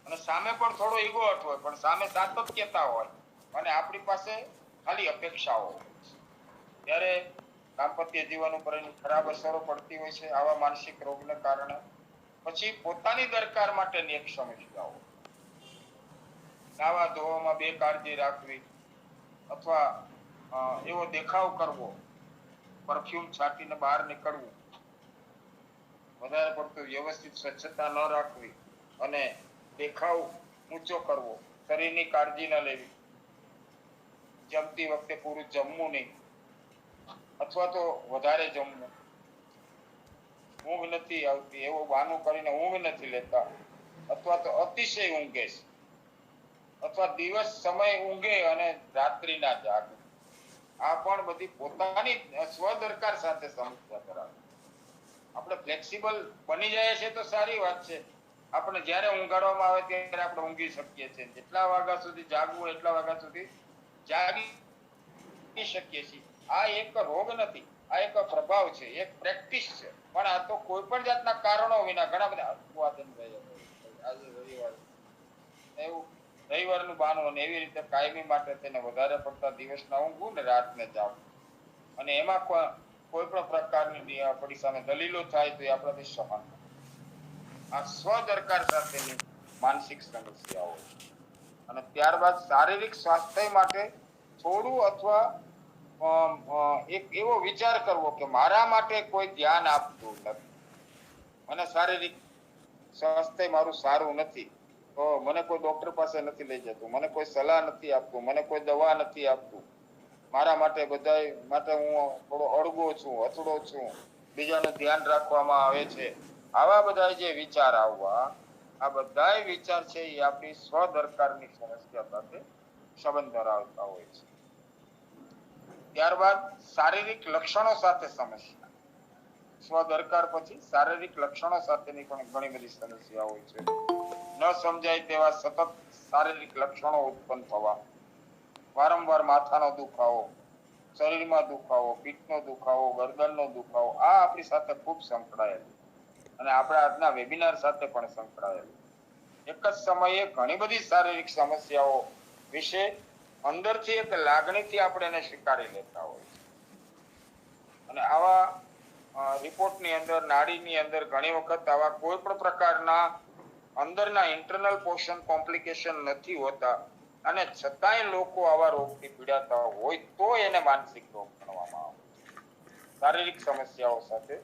B: અને સામે પણ થોડો ઈગો હઠ હોય, પણ સામે સાતત્યતા હોય અને આપણી પાસે ખાલી અપેક્ષાઓ હોય. ત્યારે દાંપત્ય જીવન ઉપર એની ખરાબ અસરો પડતી હોય છે આવા માનસિક રોગને કારણે. પછી પોતાની દરકાર માટેની એક સમસ્યાઓ, નાવા ધોવામાં બેકાળજી રાખવી અથવા એવો દેખાવ કરવો, પરફ્યુમ છાંટીને બહાર નીકળવું, વધારે પડતું વ્યવસ્થિત સ્વચ્છતા ન રાખવી અને દેખાવ ઊંચો કરવો, શરીરની કાળજી ન લેવી, જમતી વખતે પૂરું જમવું નહીં અથવા તો વધારે જમવું, ઊંઘ નથી આવતી એવું બહાનું કરીને ઊંઘ નથી લેતા અથવા તો અતિશય ઊંઘે છે અથવા દિવસ સમય ઊંઘે અને રાત્રિના જાગે, આ પણ બધી પોતાની સ્વદરકાર સાથે સમસ્યા ધરાવે. આપણે ફ્લેક્સિબલ બની જાય છે તો સારી વાત છે. આપણે જ્યારે ઊંઘાડવામાં આવે ત્યારે આપણે ઊંઘી શકીએ છીએ, જેટલા વાગ્યા સુધી જાગવું એટલા વાગ્યા સુધી જાગી શકીએ છીએ. આ એક રોગ નથી, આ એક પ્રભાવ છે, એક પ્રેક્ટિસ છે. પણ આ તો કોઈ પણ જાતના કારણો વિના ઘણા બધા આજે રવિવાર એવું રવિવારનું બહાનું અને એવી રીતે કાયમી માટે તેને વધારે પડતા દિવસના ઊંઘવું ને રાતને જાગવું, અને એમાં કોઈ પણ પ્રકારની આપણી સામે દલીલો થાય તો એ આપણાથી સહન. આ સ્વદરકાર સાથેની માનસિક સમસ્યાઓ છે. અને ત્યારબાદ શારીરિક સ્વાસ્થ્ય માટે થોડું અથવા એક એવો વિચાર કરવો કે મારા માટે કોઈ ધ્યાન આપતું નથી, મને શારીરિક સ્વાસ્થ્ય મારું સારું નથી તો મને કોઈ ડોક્ટર પાસે નથી લઈ જતું, મને કોઈ સલાહ નથી આપતું, મને કોઈ દવા નથી આપતું, મારા માટે બધા માટે હું થોડો અળગો છું, અથડો છું, બીજાનું ધ્યાન રાખવામાં આવે છે, આવા બધા જે વિચાર આવવા, આ બધા વિચાર છે એ આપણી સ્વદરકારની સમસ્યા સાથે સંબંધ ધરાવતા હોય છે. ત્યારબાદ શારીરિક લક્ષણો સાથે સમસ્યા, સ્વદરકાર પછી શારીરિક લક્ષણો સાથેની પણ ઘણી બધી સમસ્યા હોય છે. ન સમજાય તેવા સતત શારીરિક લક્ષણો ઉત્પન્ન થવા, વારંવાર માથાનો દુખાવો, શરીરમાં દુખાવો, પીઠનો દુખાવો, ગરદનનો દુખાવો, આ આપણી સાથે ખૂબ સંકળાયેલું અને આપણા આજના વેબિનાર સાથે પણ સંકળાયેલું. એક જ સમયે ઘણી બધી શારીરિક સમસ્યાઓ વિશે અંદરથી એક લાગણીથી આપણે એને સ્વીકારી લેતા હોય છે. અને આવા રિપોર્ટની અંદર, નાડીની અંદર ઘણી વખત આવા કોઈ પણ પ્રકારના અંદરના ઇન્ટરનલ પોર્શન કોમ્પ્લિકેશન નથી હોતા અને છતાંય લોકો આવા રોગથી પીડાતા હોય તો એને માનસિક રોગ ગણવામાં આવે છે. શારીરિક સમસ્યાઓ સાથે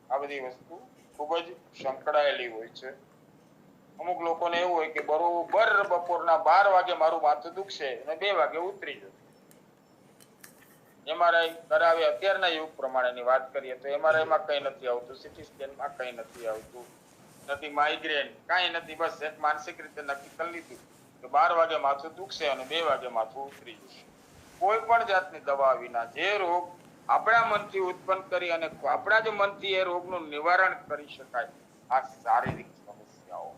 B: આ બધી વસ્તુ ખૂબ જ સંકળાયેલી હોય છે. અમુક લોકોને એવું હોય કે બરોબર બપોરના 12 વાગે મારું માથું દુખશે અને 2 વાગે ઉતરી જશે. એમઆરઆઈ કરાવે, અત્યારના યુગ પ્રમાણેની વાત કરીએ તો એમઆરઆઈમાં કંઈ નથી આવતું, સીટી સ્કેનમાં કંઈ નથી આવતું, નથી માઇગ્રેન, કાંઈ નથી, બસ એક માનસિક રીતે નક્કી કરી લીધું કે 12 વાગે માથું દુખશે અને 2 વાગે માથું ઉતરી જશે. કોઈ પણ જાતની દવા વિના જે રોગ આપણા મનથી ઉત્પન્ન કરી અને આપણા જ મનથી એ રોગનું નિવારણ કરી શકાય, આ શારીરિક સમસ્યાઓ.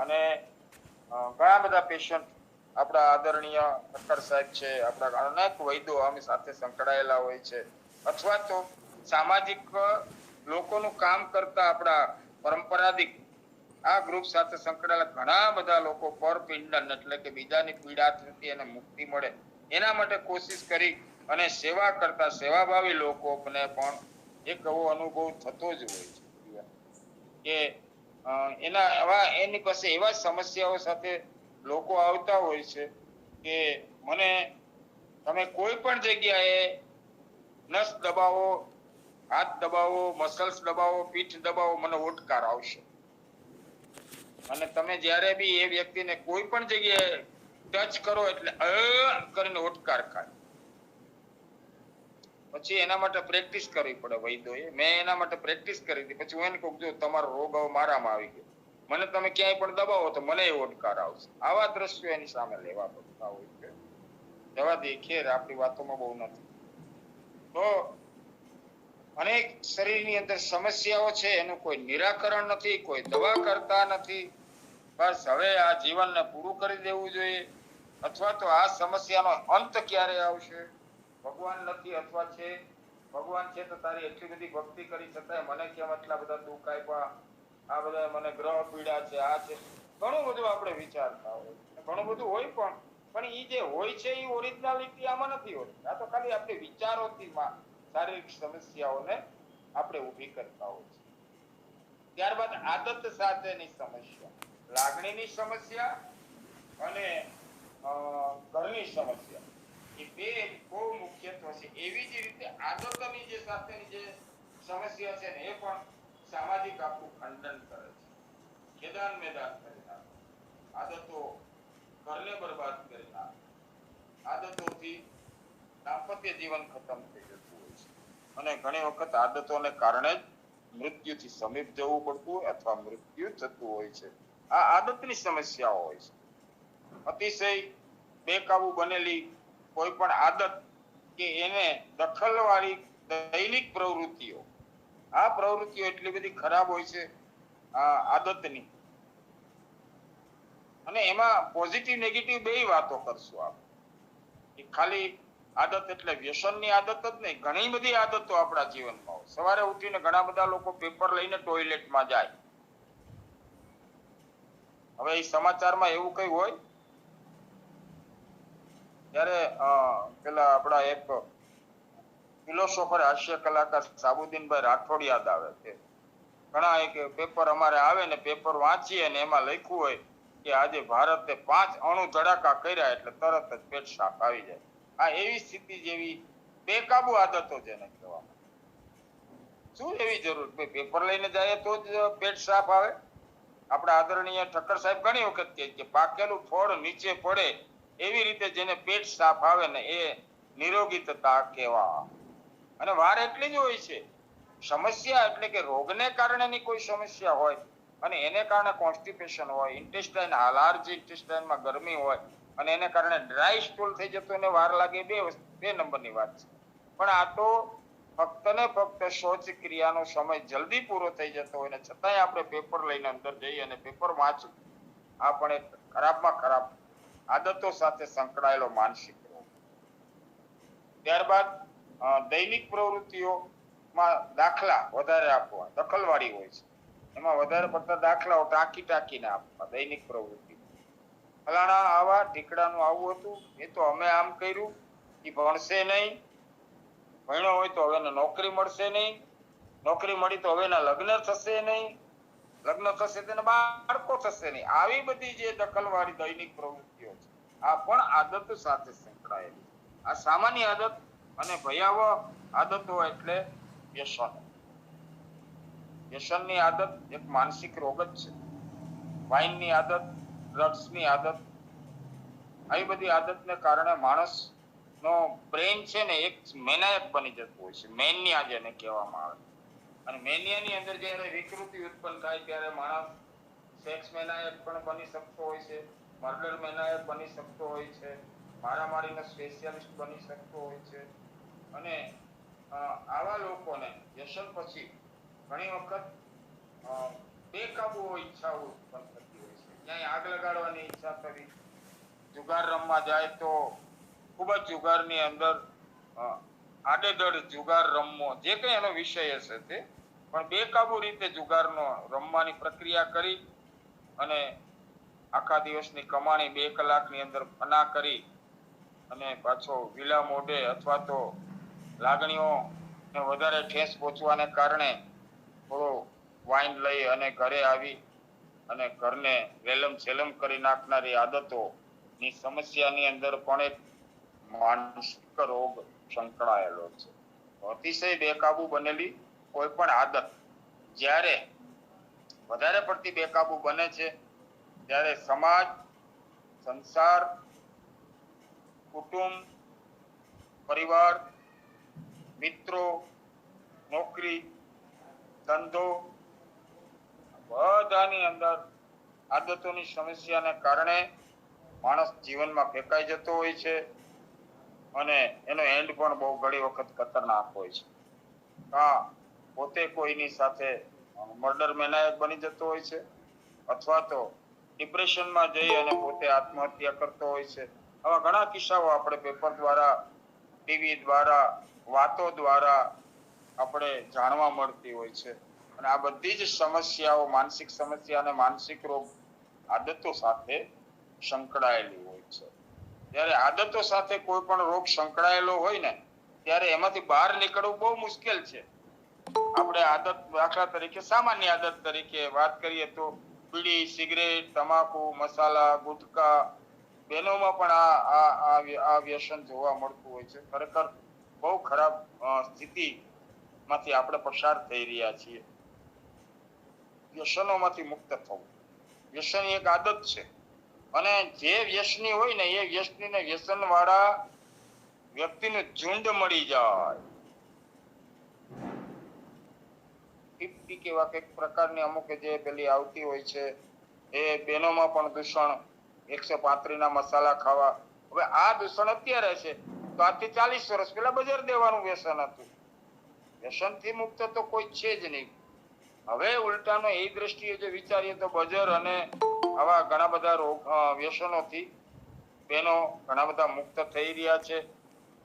B: અને ઘણા બધા પેશન્ટ આપણા આદરણીય ઠક્કર સાહેબ છે, આપણા અનેક વૈદ્યો આની સાથે સંકળાયેલા હોય છે, અથવા તો સામાજિક લોકોનું કામ કરતા આપણા પરંપરાગત આ ગ્રુપ સાથે સંકળાયેલા ઘણા બધા લોકો પરપિંડન એટલે કે બીજાની પીડાથી એને મુક્તિ મળે એના માટે કોશિશ કરી અને સેવા કરતા સેવાભાવી લોકોને પણ એક એવો અનુભવ થતો જ હોય છે કે એની પાસે એવા સમસ્યાઓ સાથે લોકો આવતા હોય છે કે મને તમે કોઈ પણ જગ્યાએ નસ દબાવો, હાથ દબાવો, મસલ્સ દબાવો, પીઠ દબાવો, મને ઓડકાર આવશે. અને તમે જ્યારે બી એ વ્યક્તિને કોઈ પણ જગ્યાએ ટચ કરો એટલે કરીને ઓડકાર ખાય. પછી એના માટે પ્રેક્ટિસ કરવી પડે વૈદ્યોએ. મેં એના માટે પ્રેક્ટિસ કરી હતી. પછી હું એને કહું, જો તમારો રોગ હવે મારામાં આવી ગયો, મને તમે ક્યાંય પણ દબાવો તો મને એ ઓડકાર આવશે. આવા દ્રશ્યો એની સામે લેવા પડતા હોય છે. જવા દે, ખેર આપણી વાતોમાં બહુ નથી. તો અનેક શરીરની અંદર સમસ્યાઓ છે, એનું કોઈ નિરાકરણ નથી, કોઈ દવા કરતા નથી. બસ હવે આ જીવનને પૂરું કરી દેવું જોઈએ, અથવા તો આ સમસ્યાનો અંત ક્યારે આવશે? ભગવાન નથી અથવા છે, ભગવાન છે તો તારી એટલી બધી ભક્તિ કરી છતાંય મને કેમ આટલા બધા દુઃખ આપ્યા? આ બધા મને ગ્રહ પીડા છે, આ છે, ઘણું બધું આપણે વિચારતા હોય, ઘણું બધું હોય પણ એ જે હોય છે એ ઓરિજિનાલિટી આમાં નથી હોતી. આ તો ખાલી આપણે વિચારોથી શારીરિક સમસ્યાઓને આપણે ઊભી કરતા હોય છે. ત્યારબાદ આદત સાથેની સમસ્યા, લાગણીની સમસ્યા અને ઘરની સમસ્યા, એ બે બહુ મુખ્યત્વ છે. એવી જ રીતે આદતોની જે સાથેની જે સમસ્યા છે ને, એ પણ સામાજિક આખું ખંડન કરે છે, ખેદાન મેદાન કરી નાખે, આદતો ઘરને બરબાદ કરી નાખે, આદતોથી દાંપત્ય જીવન ખતમ થઈ જતું હોય છે, અને ઘણી વખત આદતોને કારણે જ મૃત્યુથી સમીપ જવું પડતું હોય અથવા મૃત્યુ થતું હોય છે. આ આદતની સમસ્યાઓ હોય છે. અતિશય બેકાબુ બનેલી કોઈ પણ આદત કે એને દખલવાળી દૈનિક પ્રવૃત્તિઓ, આ પ્રવૃત્તિઓ એટલી બધી ખરાબ હોય છે આ આદતની, અને એમાં પોઝિટિવ નેગેટિવ બેય વાતો કરશું આપણે. ખાલી આદત એટલે વ્યસનની આદત જ નહીં, ઘણી બધી આદતો આપણા જીવનમાં હોય. સવારે ઉઠીને ઘણા બધા લોકો પેપર લઈને ટોયલેટમાં જાય. હવે એ સમાચારમાં એવું કઈ હોય, ત્યારે પેલા આપણા એક ફિલોસોફર હાસ્ય કલાકાર સાબુદ્દીનભાઈ રાઠોડ યાદ આવે છે. ઘણા એક પેપર અમારે આવે ને પેપર વાંચીએ ને એમાં લખ્યું હોય કે આજે ભારતે 5 અણુ ધડાકા કર્યા એટલે તરત જ પેટ સાફ આવી જાય. આ એવી સ્થિતિ જેવી બેકાબુ આદતો જેને કહેવામાં. શું એવી જરૂર? પેપર લઈને જાય તો જ પેટ સાફ આવે? આપણા આદરણીય ઠક્કર સાહેબ ઘણી વખત કહે કે પાકેલું ફળ નીચે પડે એવી રીતે જેને પેટ સાફ આવે ને એ નિરોગીતા કહેવા. અને વાર એટલી જ હોય છે. સમસ્યા એટલે કે રોગને કારણેની કોઈ સમસ્યા હોય અને એને કારણે કોન્સ્ટિપેશન હોય, ઇન્ટેસ્ટાઇન લાર્જ ઇન્ટેસ્ટાઇનમાં ગરમી હોય અને એને કારણે ડ્રાય સ્ટૂલ થઈ જતો એને વાર લાગે, બે નંબરની વાત છે. પણ આ તો ફક્ત ને ફક્ત શૌચ ક્રિયાનો સમય જલ્દી પૂરો થઈ જતો હોય ને છતાંય આપણે પેપર લઈને અંદર જઈએ અને પેપર વાંચવું, આ પણ એક ખરાબમાં ખરાબ આદતો સાથે સંકળાયેલો માનસિક રોગ. ત્યારબાદ દૈનિક પ્રવૃત્તિઓમાં દાખલા વધારે આપવા, દખલવાળી હોય છે. એમાં વધારે પડતા દાખલાઓ ટાંકીને આપવા દૈનિક પ્રવૃત્તિ. ફલાણા આવા, ઢીકડાનું આવું હતું, એ તો અમે આમ કર્યું, એ ભણશે નહીં, ભણ્યો હોય તો હવે નોકરી મળશે નહીં, નોકરી મળી તો હવે લગ્ન થશે નહીં, લગ્ન થશે તો બાળકો થશે નહીં. આવી બધી જે દખલવાળી દૈનિક પ્રવૃત્તિઓ છે, આ પણ આદત સાથે સંકળાયેલી. આ સામાન્ય આદત અને ભયાવહ આદતો એટલે વ્યસન. વ્યસનની આદત એક માનસિક રોગ જ છે. વાઇનની આદત, ડ્રગ્સની આદત, આવી બધી આદતને કારણે માણસનો બ્રેઇન છે ને એક મેનાયક બની જતું હોય છે. મેનિયા જેને કહેવામાં આવે. અને મેનિયાની અંદર જ્યારે વિકૃતિ ઉત્પન્ન થાય ત્યારે માણસ સેક્સ મેનાયક પણ બની શકતો હોય છે, મર્ડર મેનાયક બની શકતો હોય છે, મારામારીનો સ્પેશિયાલિસ્ટ બની શકતો હોય છે. અને આવા લોકોને વ્યસન પછી ઘણી વખત બેકાબુ ઈચ્છાઓ ઉત્પન્ન થતી હોય છે. ક્યાંય આગ લગાડવાની ઈચ્છા કરી, જુગાર રમવા જાય તો ખૂબ જ જુગારની અંદર આડેધડ જુગાર રમવો, જે કંઈ એનો વિષય હશે તે, પણ બેકાબુ રીતે જુગારનો રમવાની પ્રક્રિયા કરી અને આખા દિવસની કમાણી 2 કલાકની અંદર ફના કરી અને પાછો વિલા મોઢે અથવા તો લાગણીઓને વધારે ઠેસ પહોંચવાને કારણે થોડો વાઇન લઈ અને ઘરે આવી અને ઘરને વેલમ છેલમ કરી નાખનારી આદતોની સમસ્યાની અંદર પણ એક માનસિક રોગ સંકળાયેલો છે. અતિશય બેકાબુ બનેલી કોઈ પણ આદત જ્યારે વધારે પડતી બેકાબુ બને છે ત્યારે સમાજ, સંસાર, કુટુંબ, પરિવાર, મિત્રો, નોકરી, ધંધો, બધાની અંદર આદતોની સમસ્યાને કારણે માણસ જીવનમાં ફેંકાઈ જતો હોય છે અને એનો એન્ડ પણ બહુ ઘણી વખત ખતરનાક હોય છે. પોતે કોઈની સાથે મર્ડર મેનાયક બની જતો હોય છે અથવા તો ડિપ્રેશનમાં જઈ અને પોતે આત્મહત્યા કરતો હોય છે. આવા ઘણા કિસ્સાઓ આપણે પેપર દ્વારા, ટીવી દ્વારા, વાતો દ્વારા આપણે જાણવા મળતી હોય છે. અને આ બધી જ સમસ્યાઓ, માનસિક સમસ્યા અને માનસિક રોગ આદતો સાથે સંકળાયેલી હોય છે. જ્યારે આદતો સાથે કોઈ પણ રોગ સંકળાયેલો હોય ને ત્યારે એમાંથી બહાર નીકળવું બહુ મુશ્કેલ છે. આપણે આદત, દાખલા તરીકે સામાન્ય આદત તરીકે વાત કરીએ તો બીડી, સિગરેટ, તમાકુ, મસાલા, ગુટકા, બહેનોમાં પણ આ વ્યસન જોવા મળતું હોય છે. ખરેખર બહુ ખરાબ સ્થિતિમાંથી આપણે પસાર થઈ રહ્યા છીએ. વ્યસનોમાંથી મુક્ત થવું, વ્યસન એક આદત છે અને જે વ્યસની હોય ને એ વ્યસનીને વ્યસન વાળા વ્યક્તિનું ઝુંડ મળી જાય. કેવા કઈક પ્રકારની અમુક જે પેલી આવતી હોય છે એ બહેનોમાં પણ દૂષણ, 135 ના મસાલા ખાવા. હવે આ દૂષણ અત્યારે છે તો આજથી 40 વર્ષ પહેલા બજાર દેવાનું વ્યસન હતું. વ્યસન થી મુક્ત તો કોઈ છે જ નહીં. હવે ઉલટાનો એ દ્રષ્ટિએ જો વિચારીએ તો બજાર અને આવા ઘણા બધા રોગ, વ્યસનોથી બહેનો ઘણા બધા મુક્ત થઈ રહ્યા છે.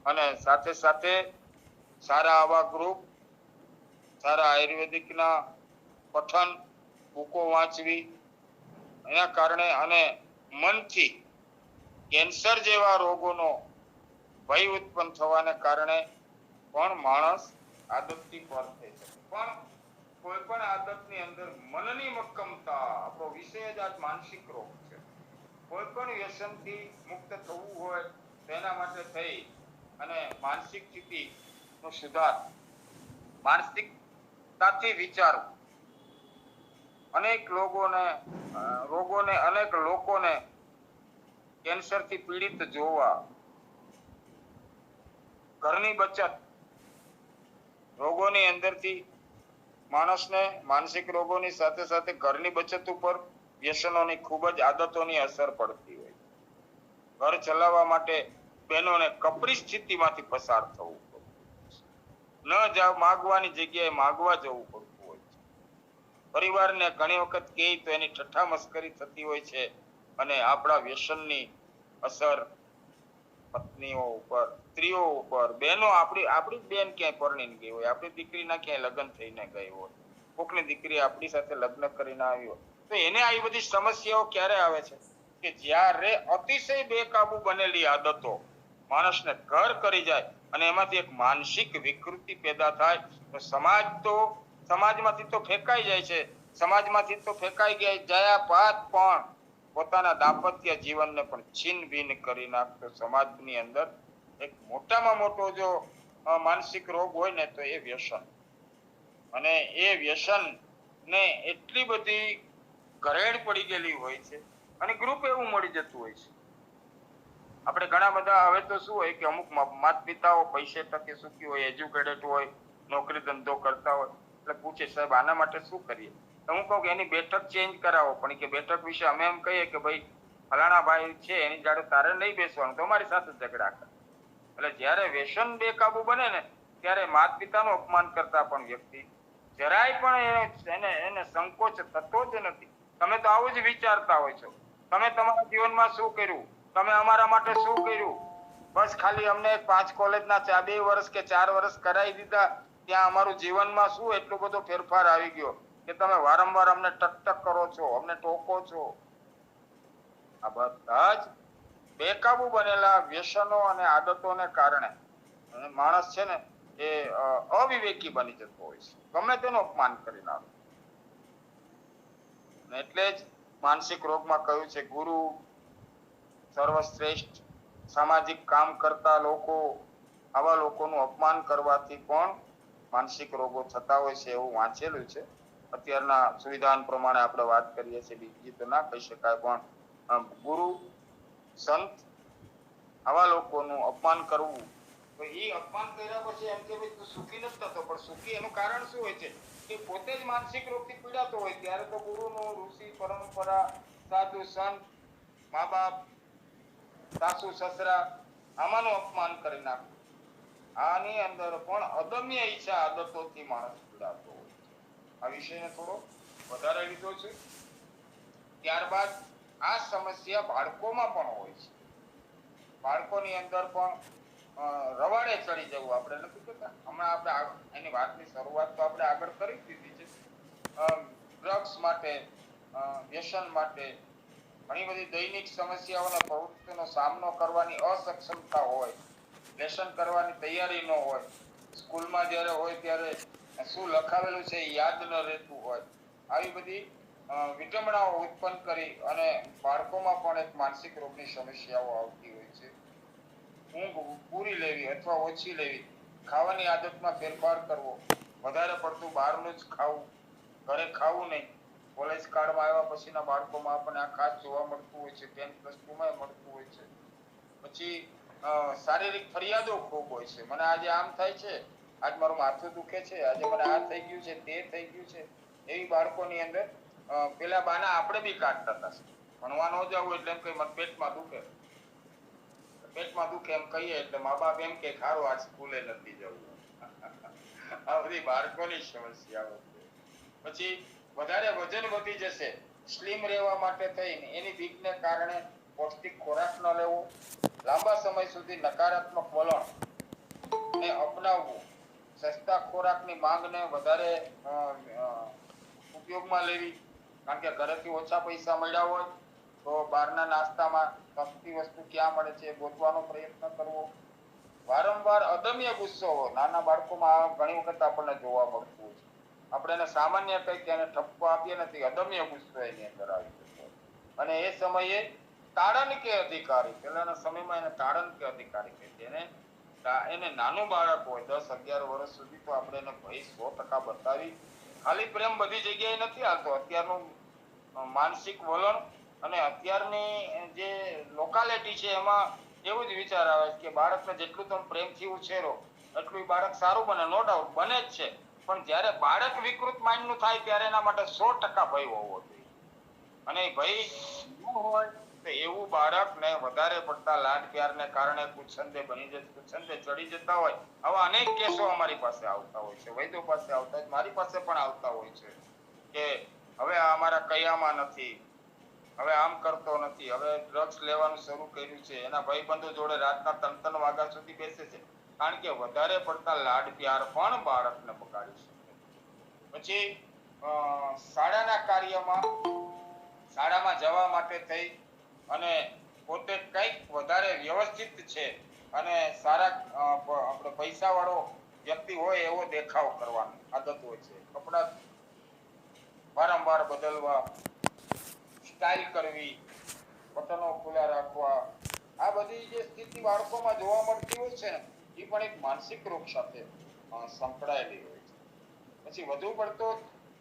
B: અને સાથે સાથે સારા આવા ગ્રુપ, સારા આયુર્વેદિકના પઠન, બુકો વાંચવી, એના કારણે અને મનથી કેન્સર જેવા રોગોનો ભય ઉત્પન્ન થવાને કારણે પણ માણસ આદતથી પર થઈ શકે. પણ કોઈ પણ આદતની અંદર મનની મક્કમતા, આપણો વિષય જ આજ માનસિક રોગ છે. કોઈ પણ વ્યસનથી મુક્ત થવું હોય તેના માટે થઈ અને માનસિક સ્થિતિ નો સુધાર, માનસિકતાથી વિચારવું. અનેક લોકોને કેન્સરથી પીડિત જોવા, ઘરની બચત, રોગોની અંદરથી માણસને માનસિક રોગોની સાથે સાથે ઘરની બચત ઉપર વ્યસનોની ખૂબ જ આદતોની અસર પડતી હોય. ઘર ચલાવવા માટે બહેનોને કપરી સ્થિતિમાંથી પસાર થવું પડે, ન માગવાની જગ્યાએ માગવા જવું પડતું હોય છે. પરિવારને ઘણી વખત કહે તો એની ઠઠ્ઠા મસ્કરી થતી હોય છે અને આપણા વ્યસનની અસર પત્નીઓ ઉપર, સ્ત્રીઓ ઉપર, બહેનો, આપણી બેન ક્યાંય પરણીને ગઈ હોય, આપણી દીકરીના ક્યાંય લગ્ન થઈને ગઈ હોય, કોકની દીકરી આપણી સાથે લગ્ન કરીને આવી હોય, તો એને આવી બધી સમસ્યાઓ ક્યારે આવે છે કે જ્યારે અતિશય બેકાબુ બનેલી આદતો માણસને ઘર કરી જાય અને એમાંથી એક માનસિક વિકૃતિ પેદા થાય તો સમાજમાંથી તો ફેંકાઈ જાય છે. સમાજમાંથી તો ફેંકાઈ ગયા બાદ પણ પોતાના દાંપત્ય જીવનને પણ છીન ભીન કરી નાખતો સમાજની અંદર એક મોટામાં મોટો જો માનસિક રોગ હોય ને તો એ વ્યસન. અને એ વ્યસન ને એટલી બધી ઘરેડ પડી ગયેલી હોય છે અને ગ્રુપ એવું મળી જતું હોય છે. આપણે ઘણા બધા હવે તો શું હોય કે અમુક માતા પિતાઓ પૈસે તકે સુખી હોય, એજ્યુકેટેડ હોય, નોકરી ધંધો કરતા હોય, એટલે પૂછે સાહેબ આના માટે શું કરીએ? તો હું કહું કે એની બેઠક ચેન્જ કરાવો. પણ કે બેઠક વિશે અમે એમ કહીએ કે ભાઈ ફલાણા ભાઈ છે એની જાડે તારે નહીં બેસવાનું, તો અમારી સાથે ઝઘડા કરે. એટલે જ્યારે વ્યસન બેકાબુ બને ને ત્યારે માતા પિતાનું અપમાન કરતા પણ વ્યક્તિ જરાય પણ એને સંકોચ થતો જ નથી. તમે તો આવું જ વિચારતા હોય છો. તમે તમારા જીવનમાં શું કર્યું? તમે અમારા માટે શું કર્યું? બસ ખાલી અમને 5 કોલેજના 2 વર્ષ કે 4 વર્ષ કરાવી દીધા, ત્યાં અમારું જીવનમાં શું એટલો બધો ફેરફાર આવી ગયો કે તમે વારંવાર અમને ટકટક કરો છો, અમને ટોકો છો. આ બધા જ બેકાબુ બનેલા વ્યસનો અને આદતોને કારણે માણસ છે ને એ અવિવેકી બની જતો હોય છે, ગમે તેનું અપમાન કરી નાખે. એટલે જ માનસિક રોગમાં કહ્યું છે ગુરુ, સર્વશ્રેષ્ઠ સામાજિક કામ કરતા લોકો, આવા લોકોનું અપમાન કરવાથી પણ માનસિક રોગો થતા હોય છે એવું વાંચેલું છે. અત્યારના સુવિધાન પ્રમાણે આપણે વાત કરીએ છીએ, બીજી તો ના કહી શકાય, પણ ગુરુ, સંત, આવા લોકોનું અપમાન કરવું, તો એ અપમાન કર્યા પછી એમ કે ભાઈ તું સુખી નથી થતો. પણ સુખી એનું કારણ શું હોય છે કે પોતે જ માનસિક રોગથી પીડાતો હોય ત્યારે તો ગુરુનું, ઋષિ પરંપરા, સાધુ સંત, મા બાપ, સાસુ સસરા, આમાંનું અપમાન કરી નાખવું. આની અંદર પણ અદમ્ય ઈચ્છા આદતોથી માણસ પીડાતો હોય છે. આ વિષયને થોડો વધારે લીધો છે. ત્યારબાદ આ સમસ્યા બાળકોમાં પણ હોય છે. બાળકોની અંદર પણ રવાડે ચડી જવું, આપણે નથી કહેતા, હમણાં આપણે એની વાતની શરૂઆત તો આપણે આગળ કરી દીધી છે ડ્રગ્સ માટે, વ્યસન માટે, ઘણી બધી દૈનિક સમસ્યાઓને પ્રવૃત્તિનો સામનો કરવાની અસક્ષમતા હોય, લેસન કરવાની તૈયારી ન હોય, સ્કૂલમાં જ્યારે હોય ત્યારે શું લખાવેલું છે એ યાદ ન રહેતું હોય, આવી બધી વિટંબણાઓ ઉત્પન્ન કરી અને બાળકોમાં પણ એક માનસિક રોગની સમસ્યાઓ આવતી હોય છે. ઊંઘ પૂરી લેવી અથવા ઓછી લેવી, ખાવાની આદતમાં ફેરફાર કરવો, વધારે પડતું બહારનું જ ખાવું, ઘરે ખાવું નહીં. કોલેજ કાળમાં આવ્યા પછીના બાળકોમાં આપણને આ ખાસ જોવા મળતું હોય છે, 10+2 માં મળતું હોય છે. પછી શારીરિક ફરિયાદો ખૂબ હોય છે, મને આજે આમ થાય છે, આજ મારું માથું દુખે છે, આજે મને આ થઈ ગયું છે, તે થઈ ગયું છે. એવી બાળકોની અંદર પેલા બાના આપણે બી કાઢતા હતા. ભણવા ન જવું એટલે એમ કઈ મને પેટમાં દુખે, પેટમાં દુખે એમ કહીએ એટલે મા બાપ એમ કે ખારું આજ સ્કૂલે નથી જવું. આ બધી બાળકોની સમસ્યાઓ છે. પછી વધારે વજન વધી જશે, સ્લિમ રહેવા માટે થઈને એની બીકને કારણે પૌષ્ટિક ખોરાક ન લેવો, લાંબા સમય સુધી નકારાત્મક વલણ ને અપનાવવું, સસ્તા ખોરાકની માંગને વધારે ઉપયોગમાં લેવી, કારણ કે ઘરેથી ઓછા પૈસા મળ્યા હોય તો બહારના નાસ્તામાં સસ્તી વસ્તુ ક્યાં મળે છે ગોતવાનો પ્રયત્ન કરવો. વારંવાર અદમ્ય ગુસ્સો, નાના બાળકોમાં ઘણી વખત આપણને જોવા મળતું હોય છે. આપણે એને સામાન્ય કંઈક એને ઠપકો આપીએ નથી, અદમ્ય ગુસ્સો એની અંદર આવી જતો હોય. અને એ સમયે તાડન કે અધિકારી, પહેલાના સમયમાં એને તાડન કે અધિકારી કહેતી. એને નાનું બાળક હોય 10-11 વર્ષ સુધી તો આપણે એને ભય 100% બતાવી. ખાલી પ્રેમ બધી જગ્યાએ નથી આવતો. અત્યારનું માનસિક વલણ અને અત્યારની જે લોકાલિટી છે એમાં એવું જ વિચાર આવે કે બાળકને જેટલું તમે પ્રેમથી ઉછેરો એટલું બાળક સારું બને, નો ડાઉટ બને જ છે. પણ જ્યારે બાળક વિકૃત માઇન્ડનું થાય ત્યારે એના માટે 100% ભય હોવો જોઈએ. અને ભય ન હોય તો એવું બાળકને વધારે પડતા લાડ પ્યારને કારણે કુછંદે ચડી જતા હોય. આવા અનેક કેસો અમારી પાસે આવતા હોય છે, વૈદ્યો પાસે આવતા હોય, મારી પાસે પણ આવતા હોય છે કે હવે આ અમારા કયામાં નથી, હવે આમ કરતો નથી, હવે ડ્રગ્સ લેવાનું શરૂ કર્યું છે. એના ભાઈબંધો જોડે રાતના 3-3 વાગ્યા સુધી બેસે છે, કારણ કે વધારે પડતા લાડ પ્યાર પણ બાળકને બગાડી શકે. પછી શાળાના કાર્યમાં, શાળામાં જવા માટે થઈ અને પોતે કંઈક વધારે વ્યવસ્થિત છે અને સારા આપણે પૈસા વાળો વ્યક્તિ હોય એવો દેખાવ કરવાની આદત હોય છે. કપડા વારંવાર બદલવા, સ્ટાઇલ કરવી, બટનો ખુલ્લા રાખવા, આ બધી જે સ્થિતિ બાળકોમાં જોવા મળતી હોય છે ને એ પણ એક માનસિક રોગ સાથે સંકળાયેલી હોય છે. પછી વધુ પડતો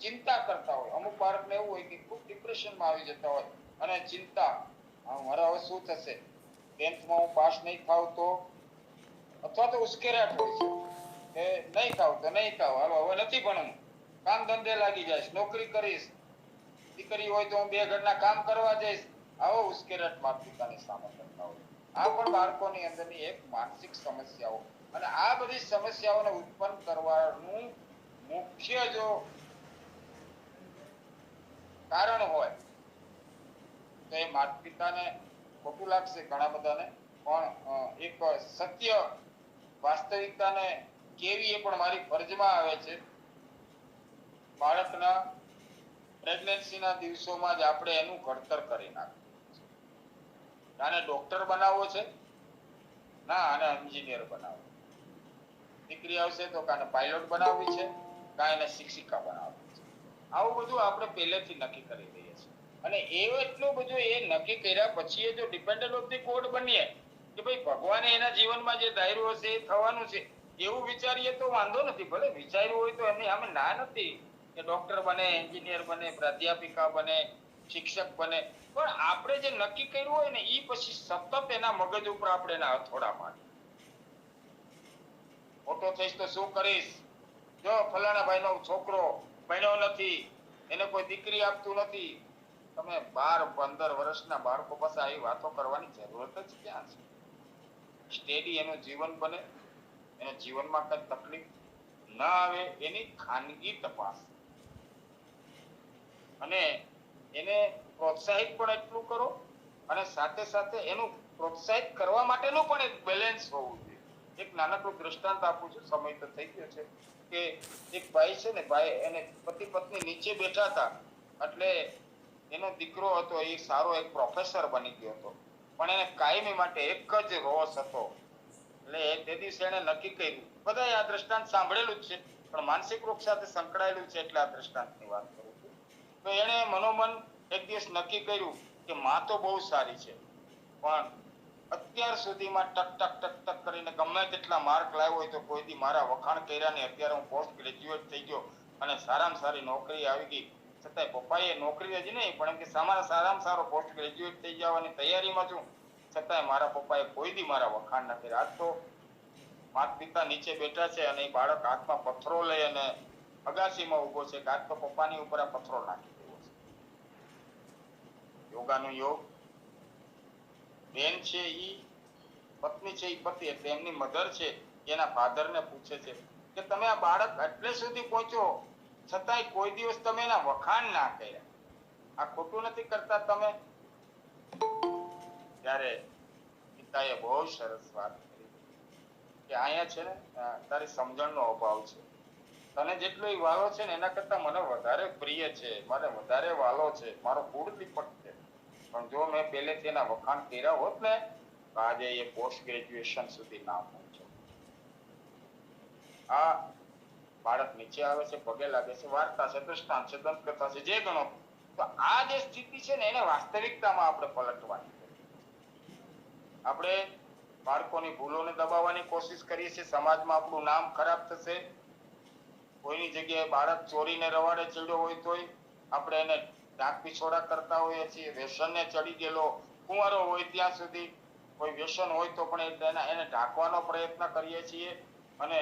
B: ચિંતા કરતા હોય, અમુક બાળકને એવું હોય કે ખૂબ ડિપ્રેશનમાં આવી જતા હોય અને ચિંતા, મારે હવે શું થશે, 10th હું પાસ નહીં થાવ તો, અથવા તો ઉશ્કેરાટ હોય છે કે નહીં થાવ તો નહીં થાવ, હાલો હવે નથી ભણવું, કામ ધંધે લાગી જઈશ, નોકરી કરીશ, દીકરી હોય તો હું 2 ઘરના કામ કરવા જઈશ. આવો ઉશ્કેરાટ માતા પિતાની સામે કરતા હોય. આ પણ બાળકોની અંદરની એક માનસિક સમસ્યાઓ, અને આ બધી સમસ્યાઓને ઉત્પન્ન કરવાનું મુખ્ય જો કારણ હોય તો એ માતા પિતાને ખોટું લાગશે ઘણા બધાને, પણ એક સત્ય વાસ્તવિકતાને કેવી એ પણ મારી ફરજમાં આવે છે. બાળકના પ્રેગ્નન્સીના દિવસોમાં જ આપણે એનું ઘડતર કરી નાખીએ. આને ડોક્ટર બનાવવો છે, ના આને એન્જિનિયર બનાવવો. દીકરી આવશે તો કાને પાયલોટ બનાવવી છે, કાં એને શિક્ષિકા બનાવવી છે. આવું બધું આપણે પહેલેથી નક્કી કરી દઈએ છીએ. અને એટલું બધું એ નક્કી કર્યા પછી જો ડિપેન્ડન્ટ ઓફ ધી કોડ બનીએ કે ભાઈ ભગવાને એના જીવનમાં જે ધાર્યું હશે એ થવાનું છે એવું વિચારીએ તો વાંધો નથી. ભલે વિચાર્યું હોય તો એમની સામે ના નથી કે ડોક્ટર બને, એન્જિનિયર બને, પ્રાધ્યાપિકા બને, શિક્ષક બને, પણ આપણે જે નક્કી કર્યું હોય ને એ પછી સતત એના મગજ ઉપર આપણે એના હથોડા મારીએ. મોટો થઈશ તો શું કરીશ, જો ફલાણા ભાઈનો છોકરો ભણ્યો નથી, એને કોઈ દીકરી આપતું નથી. તમે 12-15 વર્ષના બાળકો પાસે આવી વાતો કરવાની જરૂરત જ ક્યાં છે? સ્ટેડી એનું જીવન બને, એના જીવનમાં કઈ તકલીફ ના આવે એની ખાનગી તપાસ, અને એને પ્રોત્સાહિત પણ એટલું કરો અને સાથે સાથે એનું પ્રોત્સાહિત કરવા માટેનું પણ એક બેલેન્સ હોવું જોઈએ. એક નાનકડું દ્રષ્ટાંત આપું છું, સમય તો થઈ ગયો છે. કે એક ભાઈ છે ને, ભાઈ એને પતિ પત્ની નીચે બેઠા હતા, એટલે એનો દીકરો હતો એ સારો એક પ્રોફેસર બની ગયો હતો, પણ એને કાયમી માટે એક જ રોષ હતો. એટલે તે દિવસે એને નક્કી કર્યું, બધા આ દ્રષ્ટાંત સાંભળેલું જ છે, પણ માનસિક રોગ સાથે સંકળાયેલું છે એટલે આ દ્રષ્ટાંતની વાત કરું છું. તો એને મનોમન એક દિવસ નક્કી કર્યું કે માં તો બહુ સારી છે, પણ અત્યાર સુધીમાં ટક ટક ટક ટક કરીને ગમે તેટલા માર્ક લાવ્યો હોય તો કોઈ દી મારા વખાણ કર્યા ને અત્યારે હું પોસ્ટ ગ્રેજ્યુએટ થઈ ગયો અને સારામાં સારી નોકરી આવી ગઈ, છતાંય પપ્પાએ નોકરી હજી નહીં પણ એમ કે સારામાં સારો પોસ્ટ ગ્રેજ્યુએટ થઈ જવાની તૈયારીમાં છું, છતાંય મારા પપ્પાએ કોઈ દી મારા વખાણ ન કર્યા. આજ તો માતા પિતા નીચે બેઠા છે અને એ બાળક હાથમાં પથ્થરો લઈ અને અગાસીમાં ઉભો છે કે આજ તો પપ્પાની ઉપર આ પથ્થરો નાખી દેવો છે. યોગાનું યોગ. બેન છે ઈ પત્ની છે ઈ પતિ, એટલે એમની મધર છે એના ફાધરને પૂછે છે કે તમે આ બાળક એટલે સુધી પહોંચ્યો છતાંય કોઈ દિવસ તમે એના વખાણ ના કર્યા, આ ખોટું નથી કરતા તમે? ત્યારે પિતાએ બહુ સરસ વાત કરી કે અહીંયા છે ને તારી સમજણનો અભાવ છે, તને જેટલો ઈ વાલો છે ને એના કરતા મને વધારે પ્રિય છે, મને વધારે વાલો છે, મારો કુળ દીપક છે, પણ જો મેં પહેલેથી એના વખાણ કર્યા હોત ને તો આજે એ પોસ્ટ ગ્રેજ્યુએશન સુધી ના પહોંચ્યો. આ બાળક નીચે આવે છે, પગે લાગે છે, વાર્તા છે, દૃષ્ટાંત છે, દંતકથા છે, જે ગણો. તો આ જે સ્થિતિ છે ને એને વાસ્તવિકતામાં આપણે પલટવાની છે. આપણે બાળકોની ભૂલોને દબાવવાની કોશિશ કરીએ છીએ, સમાજમાં આપણું નામ ખરાબ થશે. કોઈની જગ્યાએ બાળક ચોરીને રવાડે ચડ્યો હોય તોય આપણે એને ઢાંક પીછોડા કરતા હોઈએ છીએ, વ્યસનને ચડી ગયેલો કુંવારો હોય ત્યાં સુધી કોઈ વ્યસન હોય તો પણ એને ઢાંકવાનો પ્રયત્ન કરીએ છીએ અને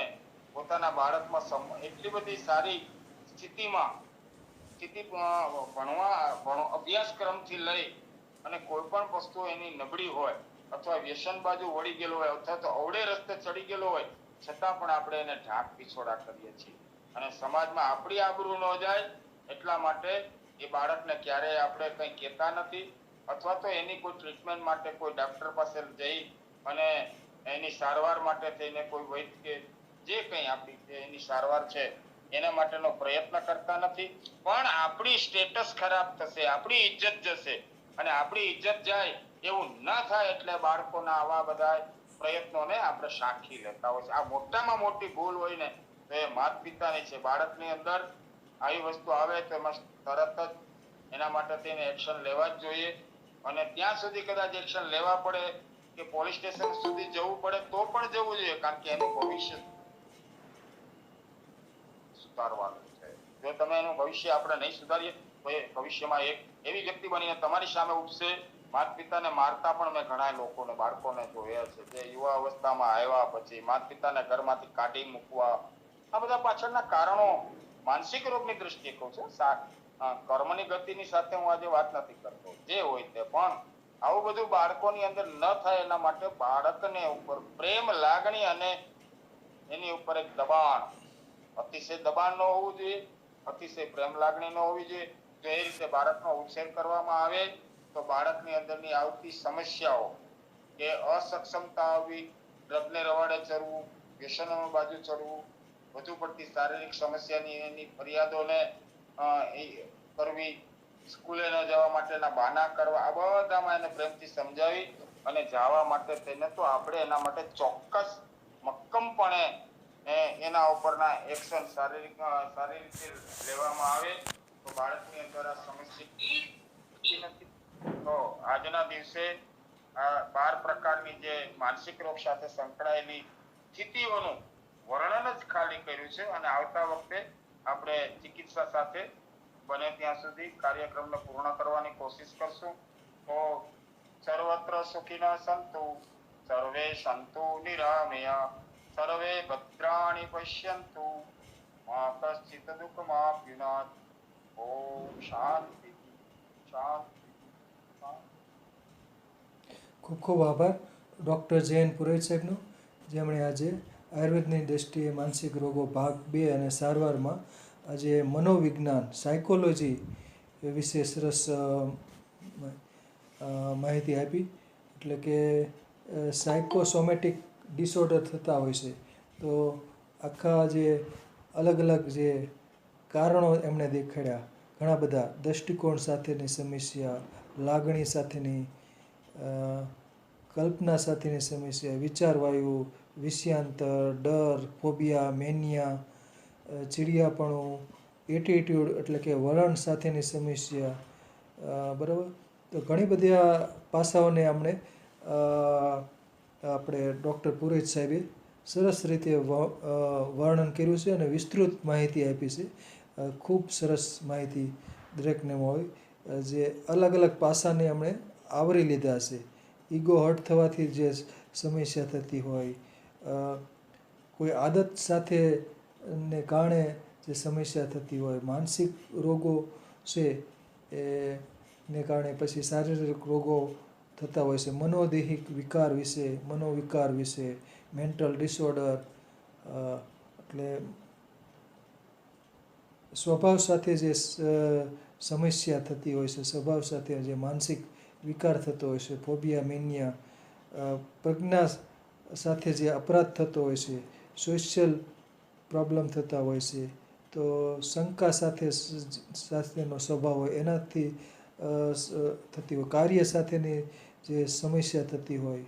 B: પોતાના બાળકમાં એટલી બધી સારી સ્થિતિ અભ્યાસક્રમથી લઈ અને કોઈ પણ વસ્તુ એની નબળી હોય અથવા વ્યસન બાજુ વળી ગયેલો હોય અથવા તો અવળે રસ્તે ચડી ગયેલો હોય છતાં પણ આપણે એને ઢાંક પીછોડા કરીએ છીએ અને સમાજમાં આપણી આબરૂ ન જાય એટલા માટે એ બાળકને ક્યારેય આપણે કંઈ કહેતા નથી અથવા તો એની કોઈ ટ્રીટમેન્ટ માટે કોઈ ડોક્ટર પાસે જઈ અને એની સારવાર માટે થઈને કોઈ વૈદ્ય કે જે કંઈ આપણી એની સારવાર છે એના માટેનો પ્રયત્ન કરતા નથી. પણ આપણી સ્ટેટસ ખરાબ થશે, આપણી ઇજ્જત જશે અને આપણી ઇજ્જત જાય એવું ન થાય એટલે બાળકોના આવા બધા પ્રયત્નોને આપણે સાંખી લેતા હોય છે. આ મોટામાં મોટી ભૂલ હોય ને તો એ માતા પિતાની છે. બાળકની અંદર આવી વસ્તુ આવે તો એમાં તરત જ એના માટે તેને એક્શન લેવા જ જોઈએ અને ત્યાં સુધી કદાચ એક્શન લેવા પડે કે પોલીસ સ્ટેશન સુધી જવું પડે તો પણ જવું જોઈએ, કારણ કે એનું ભવિષ્ય સુધારવાનું છે. જો તમે એનું ભવિષ્ય આપણે નહીં સુધારીએ તો એ ભવિષ્યમાં એક એવી વ્યક્તિ બનીને તમારી સામે ઉઠશે. માતા પિતાને મારતા પણ મેં ઘણા લોકોને બાળકોને જોયા છે જે યુવા અવસ્થામાં આવ્યા પછી માતા પિતાને ઘરમાંથી કાઢી મૂકવા, આ બધા પાછળના કારણો માનસિક રોગની દ્રષ્ટિએ કહું છું. કર્મની ગતિની સાથે હું આજે વાત નથી કરતો, જે હોય તે, પણ આવું બધું બાળકોની અંદર ન થાય એના માટે બાળકને ઉપર પ્રેમ લાગણી અને એની ઉપર એક દબાણ, અતિશય દબાણ ન હોવું જોઈએ, અતિશય પ્રેમ લાગણી ન હોવી જોઈએ. જો એ રીતે બાળકનો ઉછેર કરવામાં આવે તો બાળકની અંદરની આવતી સમસ્યાઓ કે અસક્ષમતા આવવી, ડ્રગને રવાડે ચડવું, વ્યસનોની બાજુ ચડવું, વધુ પડતી શારીરિક સમસ્યાની એની ફરિયાદોને કરવી, સ્કૂલે ન જવા માટેના બહાના કરવા, આ બધામાં એને પ્રેમથી સમજાવી અને જવા માટે થઈને તો આપણે એના માટે ચોક્કસ મક્કમપણે એના ઉપરના એક્શન સારી રીતે લેવામાં આવે તો બાળકની અંદર આ સમસ્યા નથી. તો આજના દિવસે આ 12 પ્રકારની જે માનસિક રોગ સાથે સંકળાયેલી સ્થિતિઓનું વર્ણન જ ખાલી કર્યું છે અને આવતા વખતે આપણે ચિકિત્સા સાથે બને ત્યાં સુધી કાર્યક્રમને પૂર્ણ કરવાની કોશિશ કરશું. તો સર્વત્ર સુખિનઃ સંતુ, સર્વે સંતુ નિરામય, સર્વે ભદ્રાણિ પશ્યન્તુ, મા કશ્ચિત દુઃખમાપ્નુયાત. ઓમ શાંતિ શાંતિ.
A: ખૂબ ખૂબ આભાર ડૉક્ટર જયંત પુરોહિત સાહેબનો, જેમણે આજે આયુર્વેદની દૃષ્ટિએ માનસિક રોગો ભાગ 2 અને સારવારમાં આજે મનોવિજ્ઞાન સાયકોલોજી વિશે સરસ માહિતી આપી. એટલે કે સાયકોસોમેટિક ડિસઓર્ડર થતા હોય છે તો આખા જે અલગ અલગ જે કારણો એમણે દેખાડ્યા, ઘણા બધા દૃષ્ટિકોણ સાથેની સમસ્યા, લાગણી સાથેની, કલ્પના સાથેની સમસ્યા, વિચારવાયુ, વિષયાંતર, ડર, ફોબિયા, મેનિયા, ચીડિયાપણું, એટીટ્યૂડ એટલે કે વલણ સાથેની સમસ્યા, બરાબર. તો ઘણી બધી આ પાસાઓને આપણે ડૉક્ટર પુરોહિત સાહેબે સરસ રીતે વર્ણન કર્યું છે અને વિસ્તૃત માહિતી આપી છે. ખૂબ સરસ માહિતી દરેકને હોય, જે અલગ અલગ પાસાને આપણે આવરી લીધા છે. ઈગો હર્ટ થવાથી જે સમસ્યા થતી હોય, કોઈ આદત સાથે ને કારણે જે સમસ્યા થતી હોય, માનસિક રોગો છે એને કારણે પછી શારીરિક રોગો થતા હોય છે, મનોદૈહિક વિકાર વિશે, મનોવિકાર વિશે, મેન્ટલ ડિસઓર્ડર, એટલે સ્વભાવ સાથે જે સમસ્યા થતી હોય છે, સ્વભાવ સાથે જે માનસિક વિકાર થતો હોય છે, ફોબિયા, મેનિયા, પ્રજ્ઞા સાથે જે અપરાધ થતો હોય છે, સોશિયલ પ્રોબ્લેમ થતા હોય છે, તો શંકા સાથેનો સ્વભાવ હોય એનાથી થતી હોય, કાર્ય સાથેની જે સમસ્યા થતી હોય,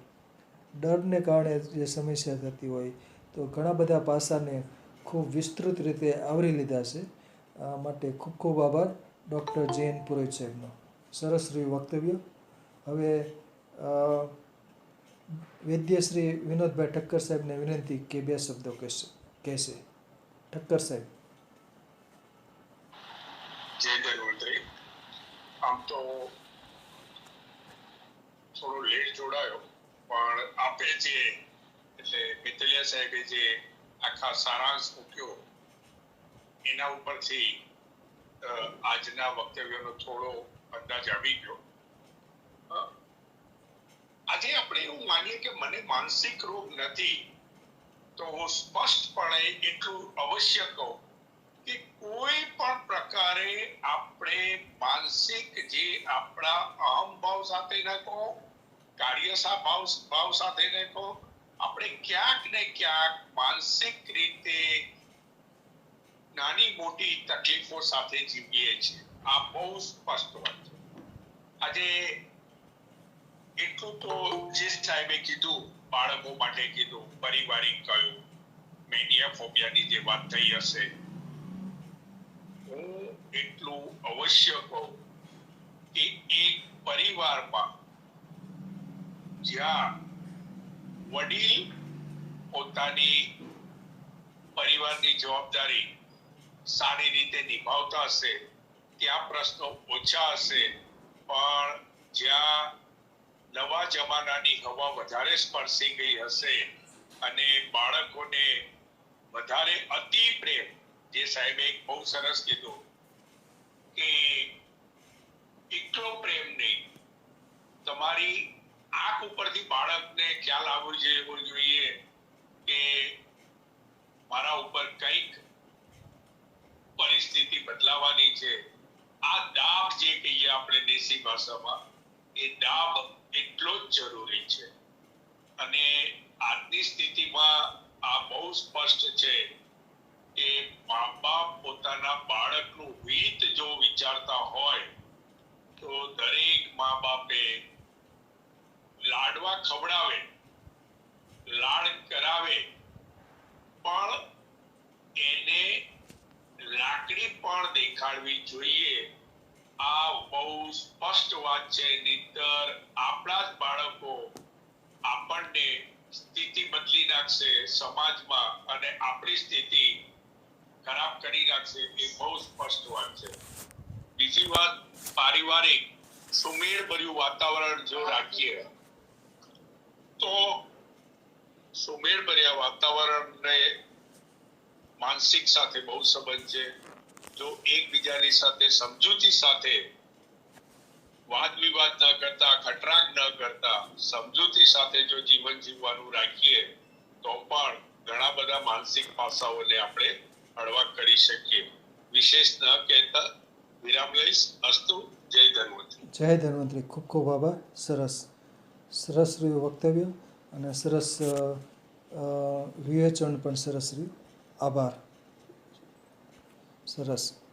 A: ડરને કારણે જે સમસ્યા થતી હોય, તો ઘણા બધા પાસાને ખૂબ વિસ્તૃત રીતે આવરી લીધા છે. આ માટે ખૂબ ખૂબ આભાર ડૉક્ટર જયંત પુરોહિત સાહેબનો. સરસ રહ્યું વક્તવ્ય. હવે વૈદ્ય શ્રી વિનોદભાઈ ઠક્કર સાહેબને વિનંતી કે 2 શબ્દો કહેશે. ઠક્કર સાહેબ.
C: જય ધન્વંતરી. આમ તો થોડો લેટ જોડાયો, પણ આપે જે એટલે મિતલિયા સાહેબે જે આખા સારાંશ મૂક્યો એના ઉપરથી આજના વક્તવ્યનો થોડો અંદાજ આવી ગયો. આજે આપણે એવું માનીએ કે મને માનસિક રોગ નથી, તો હું સ્પષ્ટપણે એટલું અવશ્ય કહું કે કોઈ પણ પ્રકારે આપણે માનસિક જે આપણા અહમભાવ સાથે ન કહો, કાર્યસા ભાવ સાથે ન કહો, આપણે ક્યાંક ને ક્યાંક માનસિક રીતે નાની મોટી તકલીફો સાથે જીવીએ છીએ. આ બહુ સ્પષ્ટ વાત છે. આજે એટલું તો જે સાહેબે કીધું, બાળકો માટે કીધું, પારિવારિક કહ્યું, મેનિયા ફોબિયાની જે વાત થઈ હશે, હું એટલું અવશ્ય કહું કે એક પરિવારમાં જ્યાં વડીલ પોતાની પરિવારની જવાબદારી સારી રીતે નિભાવતા હશે ત્યાં પ્રશ્નો ઓછા હશે, પણ જ્યાં નવા જમાનાની હવા વધારે સ્પર્શી ગઈ હશે અને બાળકોને વધારે અતિ પ્રેમ, જે સાહેબે એક બહુ સરસ કીધું કે એકલો પ્રેમ નહીં, તમારી આંખ ઉપરથી બાળકને ખ્યાલ આવવો જોઈએ કે મારા ઉપર કંઈક પરિસ્થિતિ બદલાવાની છે. આ દાબ જે કહીએ આપણે દેશી ભાષામાં, એ દાબ એટલો જ જરૂરી છે. અને આજની સ્થિતિમાં આ બહુ સ્પષ્ટ છે કે મા બાપ પોતાના બાળકનું હિત જો વિચારતા હોય તો દરેક મા બાપે લાડવા ખવડાવે, લાડ કરાવે, પણ એને લાકડી પણ દેખાડવી જોઈએ. આ બહુ સ્પષ્ટ વાત છે. નહીંતર આપણા જ બાળકો આપણને સ્થિતિ બદલી નાખશે સમાજમાં અને આપણી સ્થિતિ ખરાબ કરી નાખશે. એ બહુ સ્પષ્ટ વાત છે. બીજી વાત, પારિવારિક સુમેળભર્યું વાતાવરણ જો રાખીએ તો સુમેળભર્યા વાતાવરણને માનસિક સાથે બહુ સંબંધ છે. જો એકબીજાની સાથે સમજૂતી સાથે વાદ વિવાદ ન કરતા, ખટરાગ ન કરતા, સમજૂતી સાથે જો જીવન જીવવાનું રાખીએ તો પણ ઘણા બધા માનસિક પાસાઓને આપણે હળવા કરી શકીએ. વિશેષ ન કહેતા વિરામ લઈશ. અસ્તુ. જય ધન્વંતરી.
A: જય ધન્વંતરી. ખૂબ ખૂબ આભાર. સરસ રહ્યું વક્તવ્ય અને સરસ વિવેચન પણ સરસ રહ્યું. આભાર. સરસ.